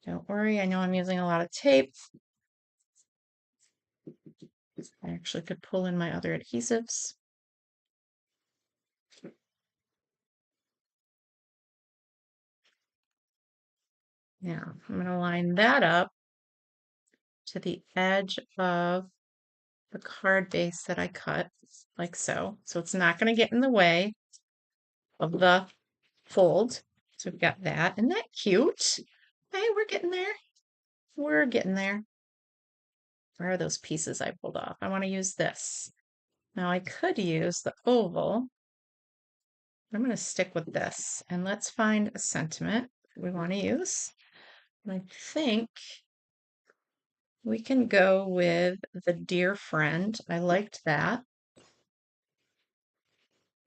Don't worry, I know I'm using a lot of tape. I actually could pull in my other adhesives. Now I'm going to line that up to the edge of the card base that I cut, like so. So it's not going to get in the way of the fold. So we've got that. Isn't that cute? Hey, we're getting there. We're getting there. Where are those pieces I pulled off? I want to use this. Now I could use the oval. I'm going to stick with this, and let's find a sentiment we want to use. And I think we can go with the dear friend. I liked that.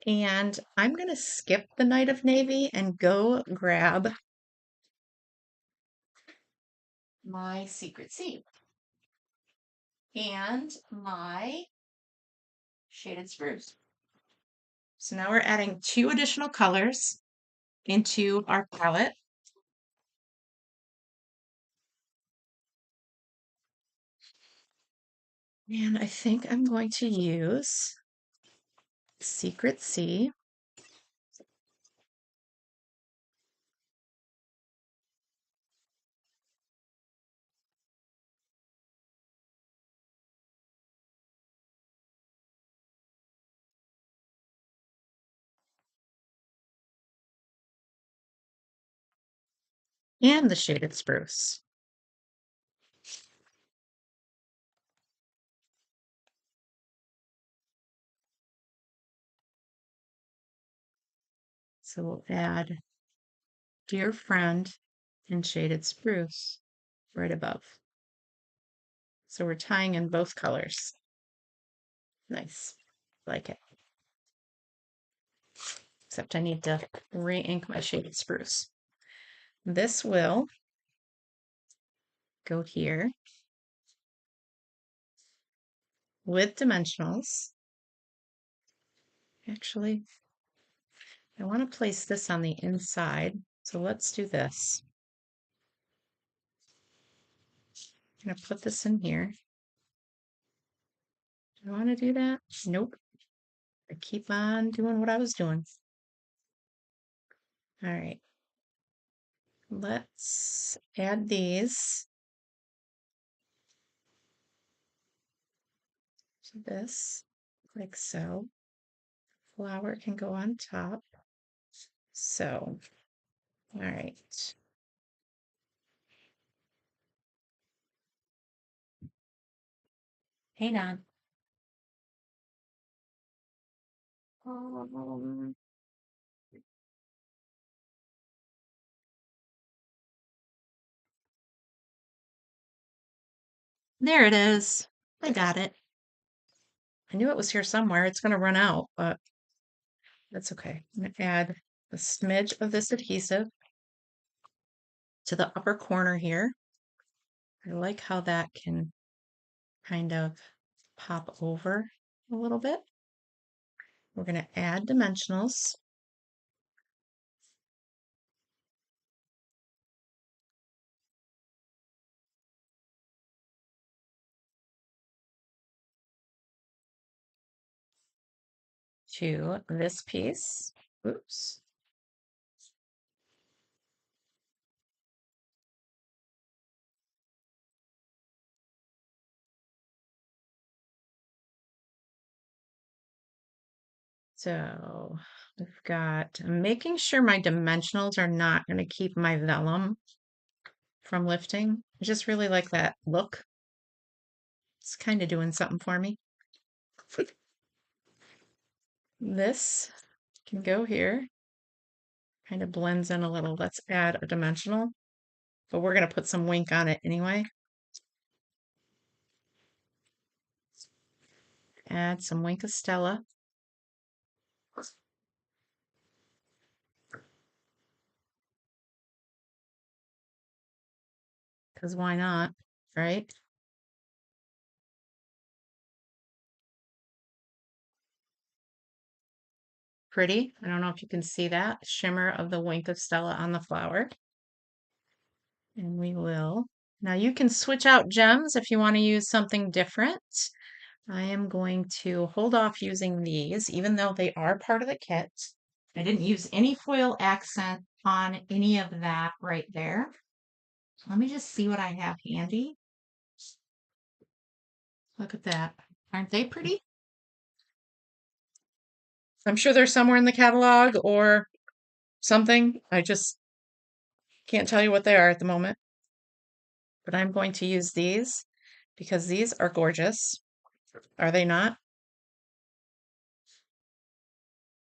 And I'm going to skip the Night of Navy and go grab my Secret Sea and my Shaded Spruce. So now we're adding 2 additional colors into our palette. And I think I'm going to use Secret Sea. And the Shaded Spruce. So we'll add Dear Friend and Shaded Spruce right above. So we're tying in both colors. Nice. Like it. Except I need to re-ink my Shaded Spruce. This will go here with dimensionals. Actually, I want to place this on the inside. So let's do this. I'm going to put this in here. Do I want to do that? Nope. I keep on doing what I was doing. All right. Let's add these to this, like so. Flower can go on top. So, all right. Hang on. There it is. I got it. I knew it was here somewhere. It's going to run out, but that's okay. I'm going to add a smidge of this adhesive to the upper corner here. I like how that can kind of pop over a little bit. We're going to add dimensionals. To this piece. Oops. So we've got making sure my dimensionals are not going to keep my vellum from lifting. I just really like that look. It's kind of doing something for me. This can go here. Kind of blends in a little. Let's add a dimensional, but we're going to put some wink on it anyway. Add some Wink of Stella. Because why not, right? Pretty. I don't know if you can see that shimmer of the Wink of Stella on the flower. And we will. Now you can switch out gems if you want to use something different. I am going to hold off using these, even though they are part of the kit. I didn't use any foil accent on any of that right there. Let me just see what I have handy. Look at that. Aren't they pretty? I'm sure they're somewhere in the catalog or something. I just can't tell you what they are at the moment. But I'm going to use these because these are gorgeous. Are they not?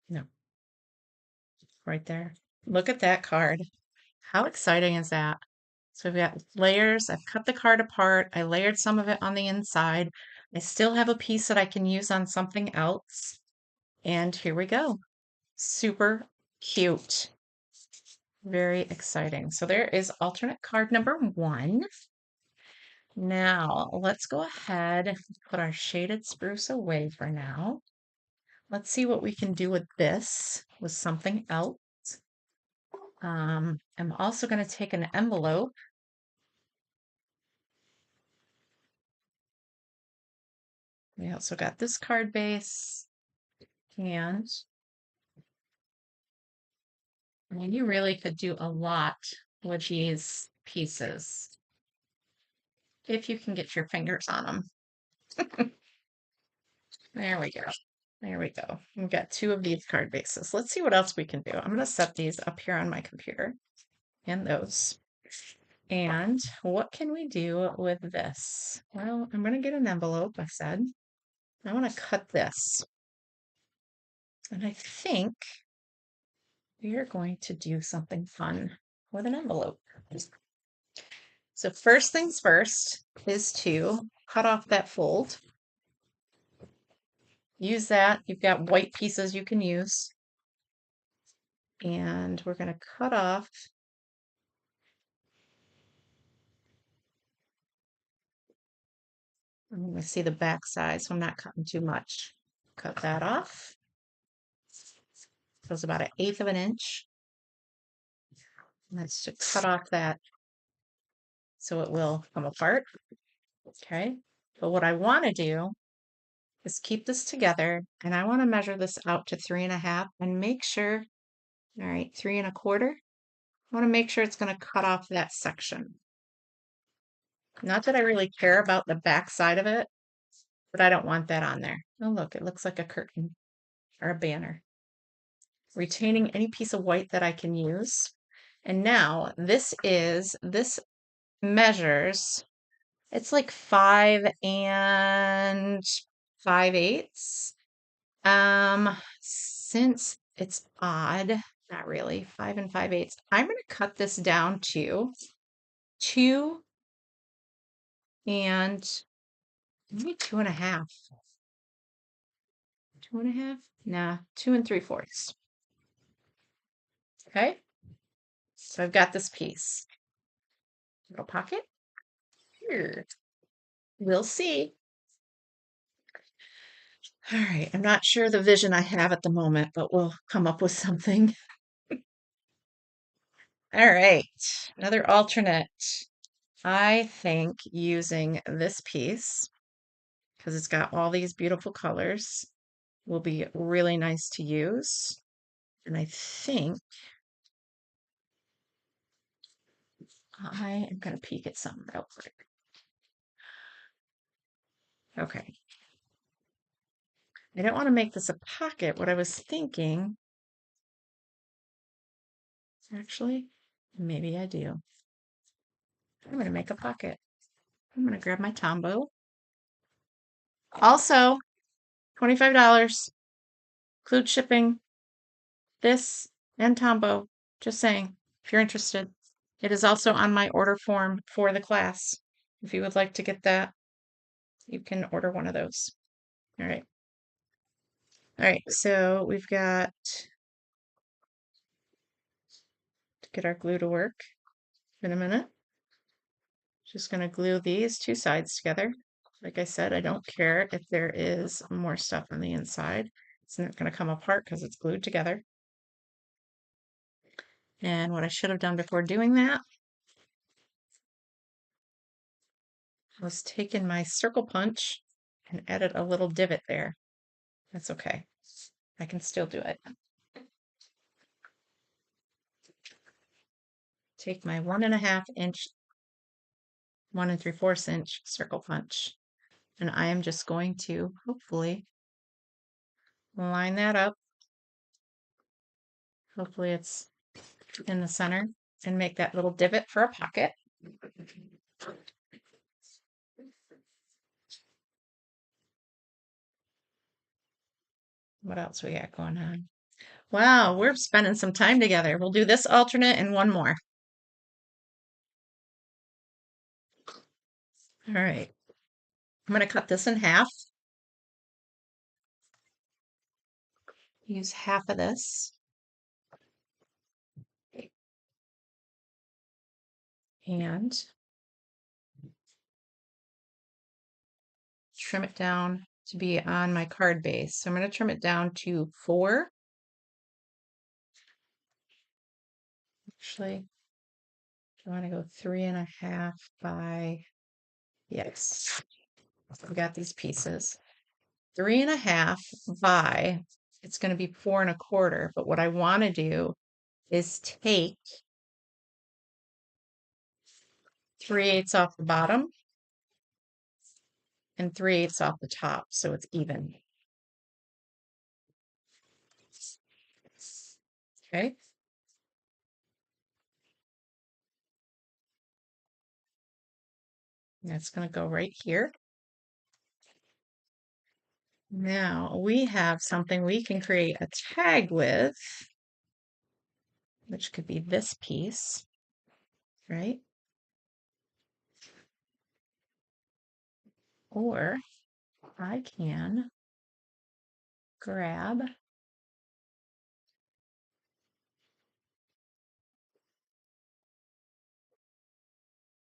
No, right there. Look at that card. How exciting is that? So we've got layers. I've cut the card apart. I layered some of it on the inside. I still have a piece that I can use on something else. And here we go. Super cute. Very exciting. So there is alternate card number 1. Now let's go ahead and put our shaded spruce away for now. Let's see what we can do with this, with something else. I'm also going to take an envelope. We also got this card base, and I mean, you really could do a lot with these pieces if you can get your fingers on them. There we go. There we go. We've got 2 of these card bases. Let's see what else we can do. I'm going to set these up here on my computer and those. And what can we do with this? Well, I'm going to get an envelope, I said. I want to cut this. And I think we are going to do something fun with an envelope. So first things first is to cut off that fold. Use that. You've got white pieces you can use. And we're going to cut off. I'm going to see the back side, so I'm not cutting too much. Cut that off. So it's about 1/8 of an inch. Let's just cut off that so it will come apart. Okay. But what I want to do is keep this together, and I want to measure this out to 3.5 and make sure, all right, 3 1/4. I want to make sure it's going to cut off that section. Not that I really care about the back side of it, but I don't want that on there. Oh, look, it looks like a curtain or a banner. Retaining any piece of white that I can use. And now this measures, it's like 5 5/8. Since it's odd, not really, 5 5/8, I'm going to cut this down to 2 and maybe 2.5. 2.5? Nah, 2 3/4. Okay, so I've got this piece. Little pocket here. We'll see. All right, I'm not sure the vision I have at the moment, but we'll come up with something. All right, another alternate. I think using this piece, because it's got all these beautiful colors, will be really nice to use. And I think I am going to peek at something real quick. Okay. I don't want to make this a pocket. What I was thinking, actually, maybe I do. I'm going to make a pocket. I'm going to grab my Tombow. Also, $25, include shipping, this and Tombow. Just saying, if you're interested. It is also on my order form for the class. If you would like to get that, you can order one of those. All right. All right, so we've got to get our glue to work in a minute. Just going to glue these 2 sides together. Like I said, I don't care if there is more stuff on the inside. It's not going to come apart because it's glued together. And what I should have done before doing that was taken my circle punch and added a little divot there. That's okay. I can still do it. Take my 1.5 inch, 1 3/4 inch circle punch, and I am just going to hopefully line that up. Hopefully it's in the center and make that little divot for a pocket. What else we got going on? Wow, we're spending some time together. We'll do this alternate and one more. All right. I'm going to cut this in half. Use half of this. And trim it down to be on my card base. So I'm going to trim it down to 4. Actually, I want to go 3.5 by, yes, we got these pieces. 3.5 by, it's going to be 4 1/4. But what I want to do is take 3/8 off the bottom and 3/8 off the top, so it's even. Okay. That's going to go right here. Now we have something we can create a tag with, which could be this piece, right? Or I can grab,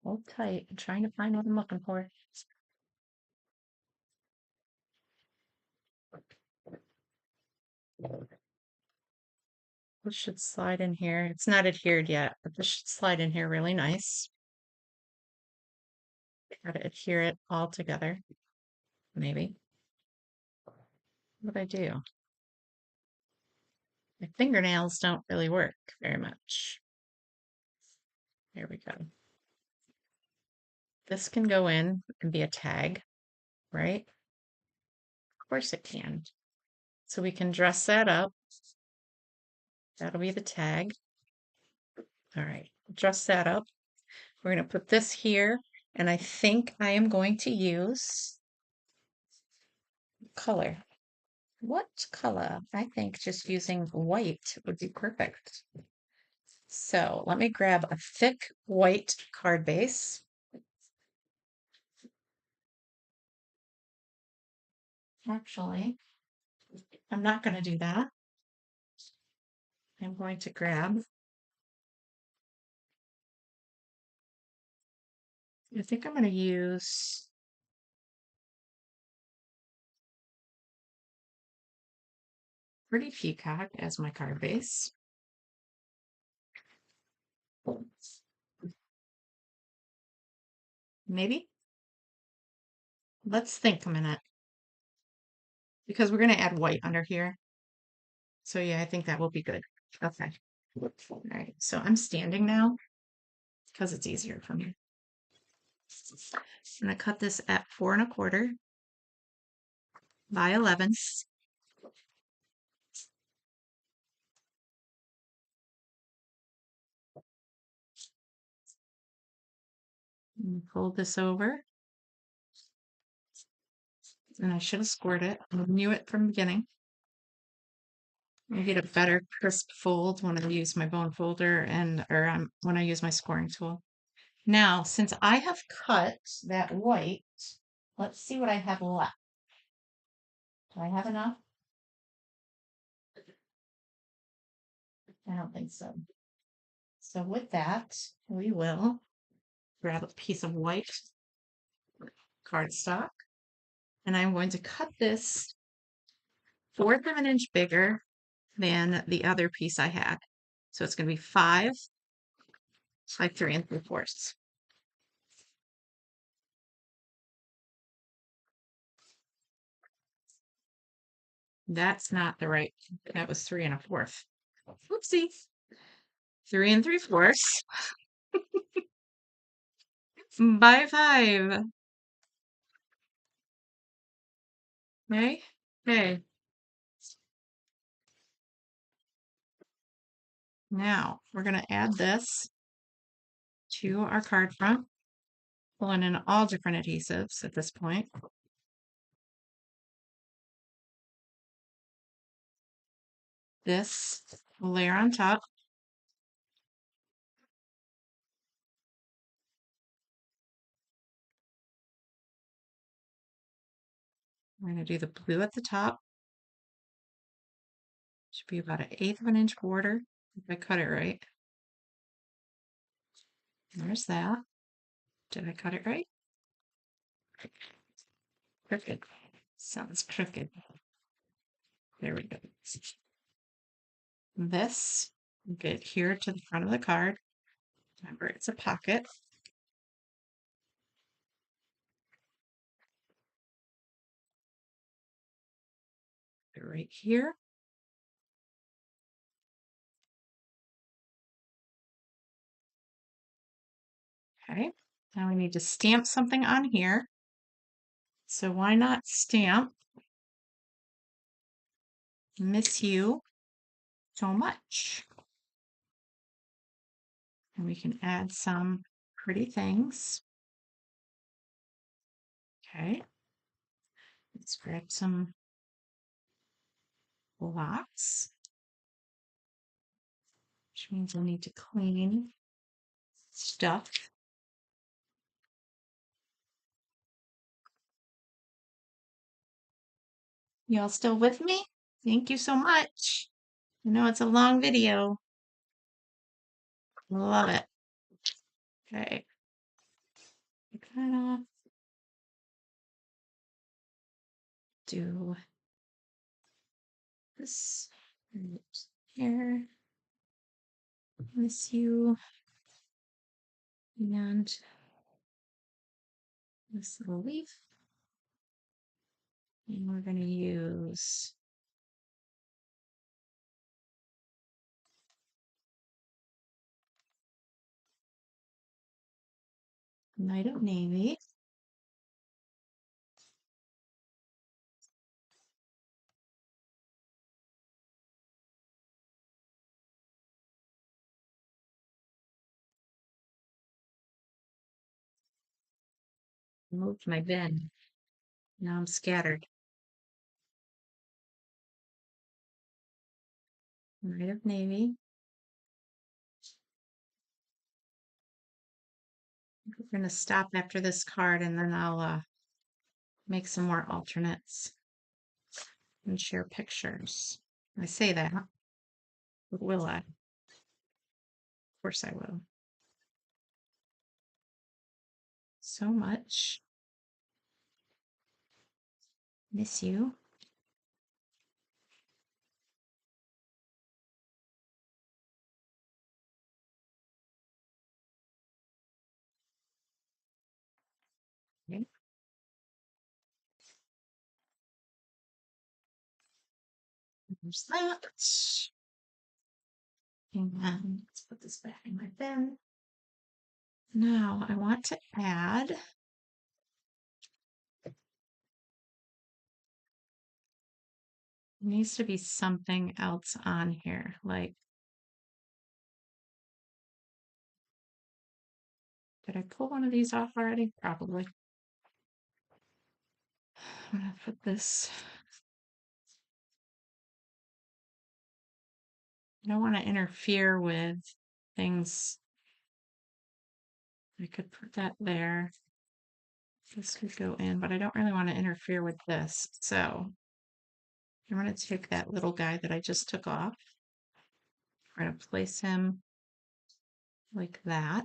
hold tight, I'm trying to find what I'm looking for. This should slide in here. It's not adhered yet, but this should slide in here really nice. Try to adhere it all together, maybe. What I do? My fingernails don't really work very much. There we go. This can go in and be a tag, right? Of course it can. So we can dress that up. That'll be the tag. All right, dress that up. We're going to put this here, and I think I am going to use color. What color? I think just using white would be perfect. So let me grab a thick white card base. Actually, I'm not going to do that. I'm going to grab, I think I'm going to use Pretty Peacock as my card base. Maybe. Let's think a minute. Because we're going to add white under here. So yeah, I think that will be good. Okay. All right. So I'm standing now because it's easier for me. I'm going to cut this at 4 1/4 by 11. And fold this over. And I should have scored it. I knew it from the beginning. I get a better crisp fold when I use my bone folder or when I use my scoring tool. Now, since I have cut that white, let's see what I have left. Do I have enough? I don't think so. So with that, we will grab a piece of white cardstock, and I'm going to cut this 1/4 of an inch bigger than the other piece I had. So it's going to be 5 by 3 3/4. That's not the right, that was 3 1/4. Oopsie. 3 3/4 by 5. Okay. Okay. Now we're going to add this to our card front. Pulling in all different adhesives at this point. This will layer on top. We're going to do the blue at the top. Should be about 1/8 of an inch border if I cut it right. There's that. Did I cut it right? Crooked. Sounds crooked. There we go. This, get here to the front of the card. Remember, it's a pocket. Put it right here. Okay. Now we need to stamp something on here. So why not stamp "Miss you so much"? And we can add some pretty things. Okay. Let's grab some blocks, which means we'll need to clean stuff. Y'all still with me? Thank you so much. I know it's a long video. Love it. Okay. Kind of do this right here. Miss you. And this little leaf. And we're going to use Night of Navy. Moved my bin. Now I'm scattered. Night of Navy. We're going to stop after this card and then I'll make some more alternates and share pictures. I say that, but will I? Of course I will. So much. Miss you. Okay. There's that. And let's put this back in my bin. Now I want to add needs to be something else on here. Like, did I pull one of these off already? Probably. I'm gonna put this. I don't want to interfere with things. I could put that there. This could go in, but I don't really want to interfere with this. So I'm going to take that little guy that I just took off. We're going to place him like that.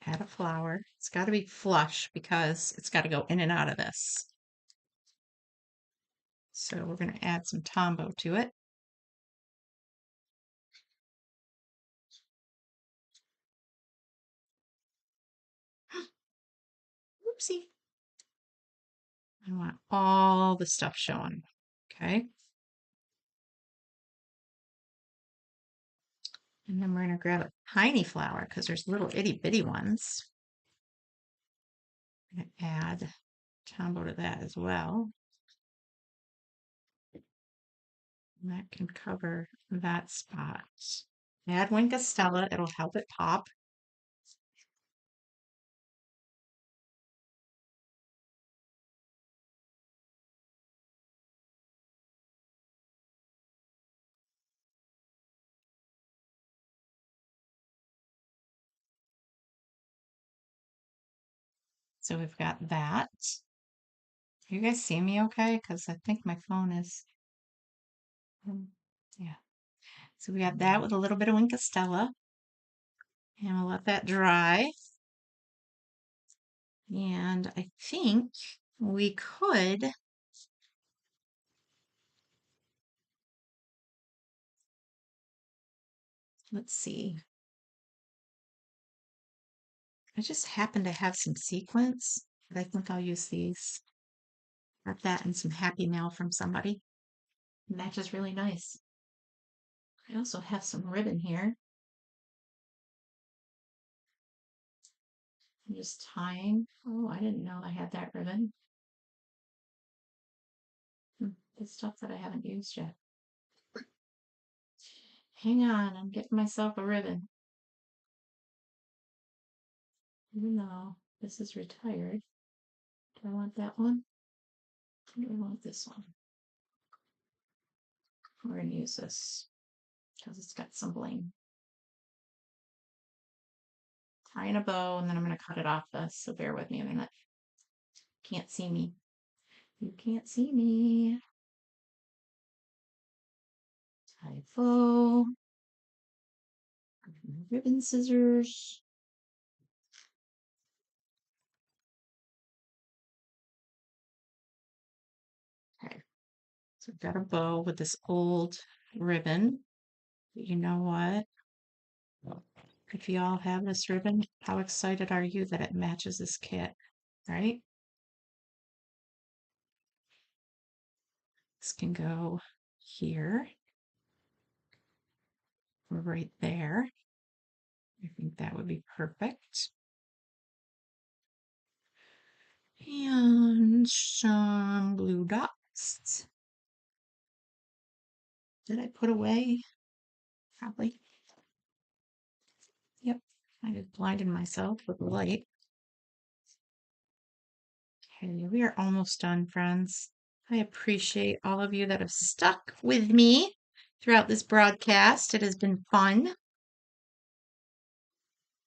Add a flower. It's got to be flush because it's got to go in and out of this. So we're going to add some Tombow to it. Oopsie. I want all the stuff showing. Okay. And then we're going to grab a tiny flower because there's little itty bitty ones. I'm going to add Tombow to that as well. And that can cover that spot. Add Wink Stella, it'll help it pop. So we've got that. You guys see me okay? Because I think my phone is, yeah. So we got that with a little bit of Wink Stella. And we'll let that dry. And I think we could, let's see. I just happen to have some sequins, but I think I'll use these. Got that and some happy mail from somebody. Matches really nice. I also have some ribbon here. I'm just tying. Oh, I didn't know I had that ribbon. It's stuff that I haven't used yet. Hang on, I'm getting myself a ribbon. Even though this is retired. Do I want that one? Or do I want this one? We're going to use this because it's got some bling. Tie in a bow, and then I'm going to cut it off this, so bear with me a minute. Can't see me. You can't see me. Tie a bow. Ribbon scissors. Okay, so I've got a bow with this old ribbon. But you know what? If you all have this ribbon, how excited are you that it matches this kit, right? This can go here or right there. I think that would be perfect. And some blue dots. Did I put away? Probably. Yep, I just blinded myself with the light. Okay, we are almost done, friends. I appreciate all of you that have stuck with me throughout this broadcast. It has been fun. There's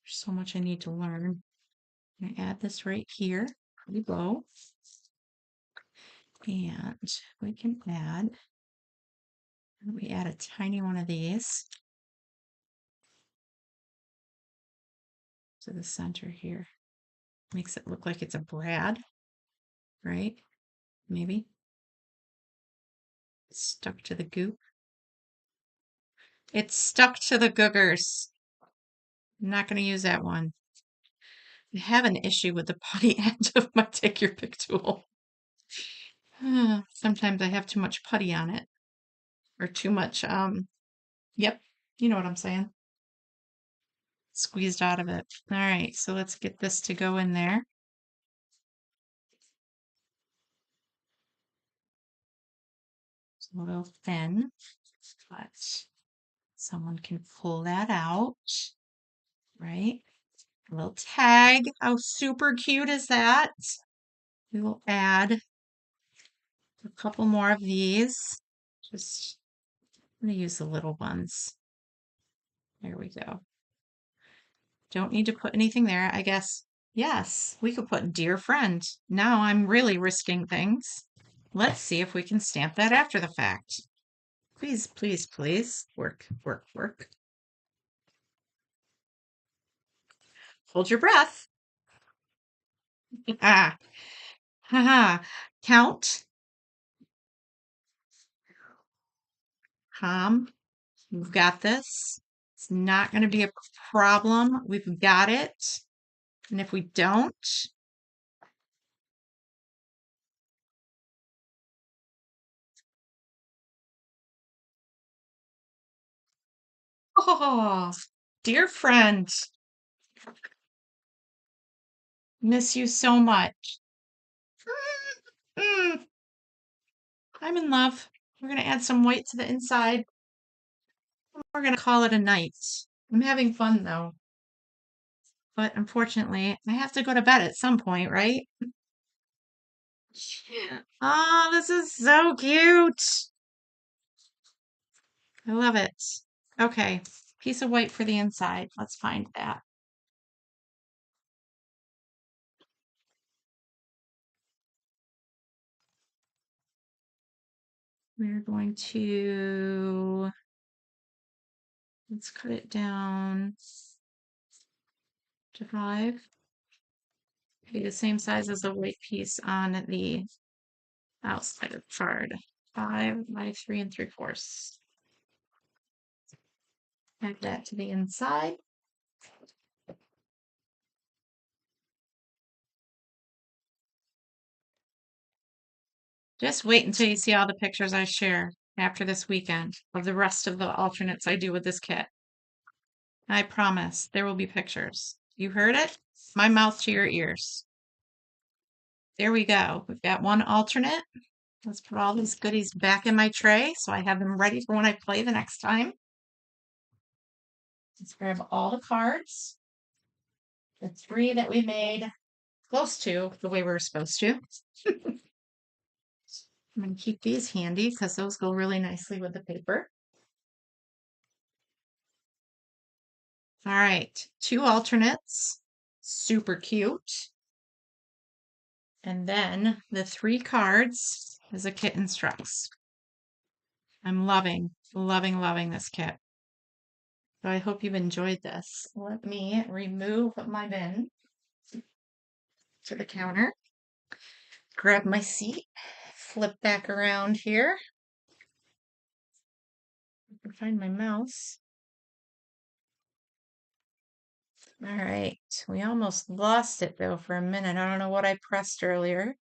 so much I need to learn. I'm going to add this right here, pretty low. And we can add, we add a tiny one of these to the center here. Makes it look like it's a brad, right? Maybe. It's stuck to the goop. It's stuck to the googers. I'm not going to use that one. I have an issue with the putty end of my take your pick tool. Sometimes I have too much putty on it or too much, yep, you know what I'm saying. Squeezed out of it. All right, so let's get this to go in there. It's a little thin, but someone can pull that out, right? A little tag. How super cute is that? We will add a couple more of these. Just, I'm going to use the little ones. There we go. Don't need to put anything there, I guess. Yes, we could put dear friend. Now I'm really risking things. Let's see if we can stamp that after the fact. Please, please, please. Work, work, work. Hold your breath. Ah, haha. Count. Calm. We've got this. It's not going to be a problem. We've got it. And if we don't, Oh, dear friend, miss you so much. Mm, I'm in love. We're gonna add some white to the inside. We're gonna call it a night. I'm having fun though, but unfortunately, I have to go to bed at some point, right? Yeah. Oh, this is so cute. I love it. Okay, piece of white for the inside. Let's find that. We're going to, let's cut it down to 5. Be the same size as the white piece on the outside of the card. 5 by 3 3/4. Add that to the inside. Just wait until you see all the pictures I share after this weekend of the rest of the alternates I do with this kit. I promise there will be pictures. You heard it? My mouth to your ears. There we go. We've got one alternate. Let's put all these goodies back in my tray so I have them ready for when I play the next time. Let's grab all the cards. The 3 that we made close to the way we were supposed to. I'm going to keep these handy because those go really nicely with the paper. All right, 2 alternates. Super cute. And then the 3 cards as the kit instructs. I'm loving, loving, loving this kit. So I hope you've enjoyed this. Let me remove my bin to the counter, grab my seat, flip back around here. I can find my mouse. All right, we almost lost it though for a minute. I don't know what I pressed earlier.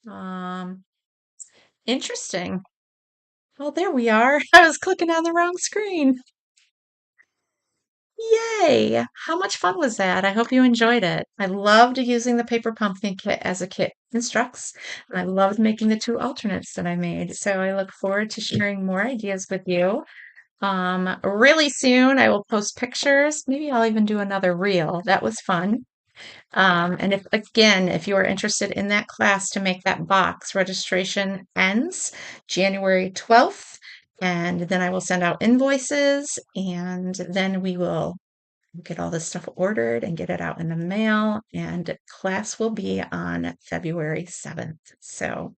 Um, Interesting. Oh, there we are. I was clicking on the wrong screen. Yay! How much fun was that? I hope you enjoyed it. I loved using the paper pumpkin kit as a kit instructs, and I loved making the 2 alternates that I made. So I look forward to sharing more ideas with you. Really soon, I will post pictures. Maybe I'll even do another reel. That was fun. And if again, if you are interested in that class to make that box, registration ends January 12th. And then I will send out invoices and then we will get all this stuff ordered and get it out in the mail. And class will be on February 7th. So,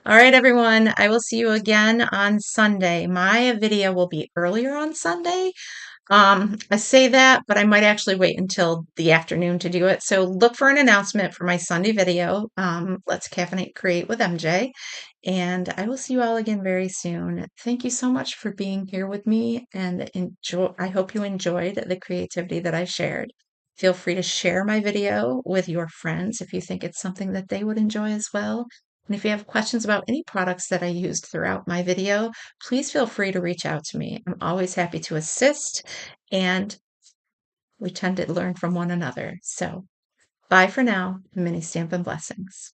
all right, everyone, I will see you again on Sunday. My video will be earlier on Sunday. I say that, but I might actually wait until the afternoon to do it. So look for an announcement for my Sunday video. Let's Caffeinate Create with MJ. And I will see you all again very soon. Thank you so much for being here with me and enjoy. I hope you enjoyed the creativity that I shared. Feel free to share my video with your friends if you think it's something that they would enjoy as well. And if you have questions about any products that I used throughout my video, please feel free to reach out to me. I'm always happy to assist, and we tend to learn from one another. So, bye for now. Many stamp and blessings.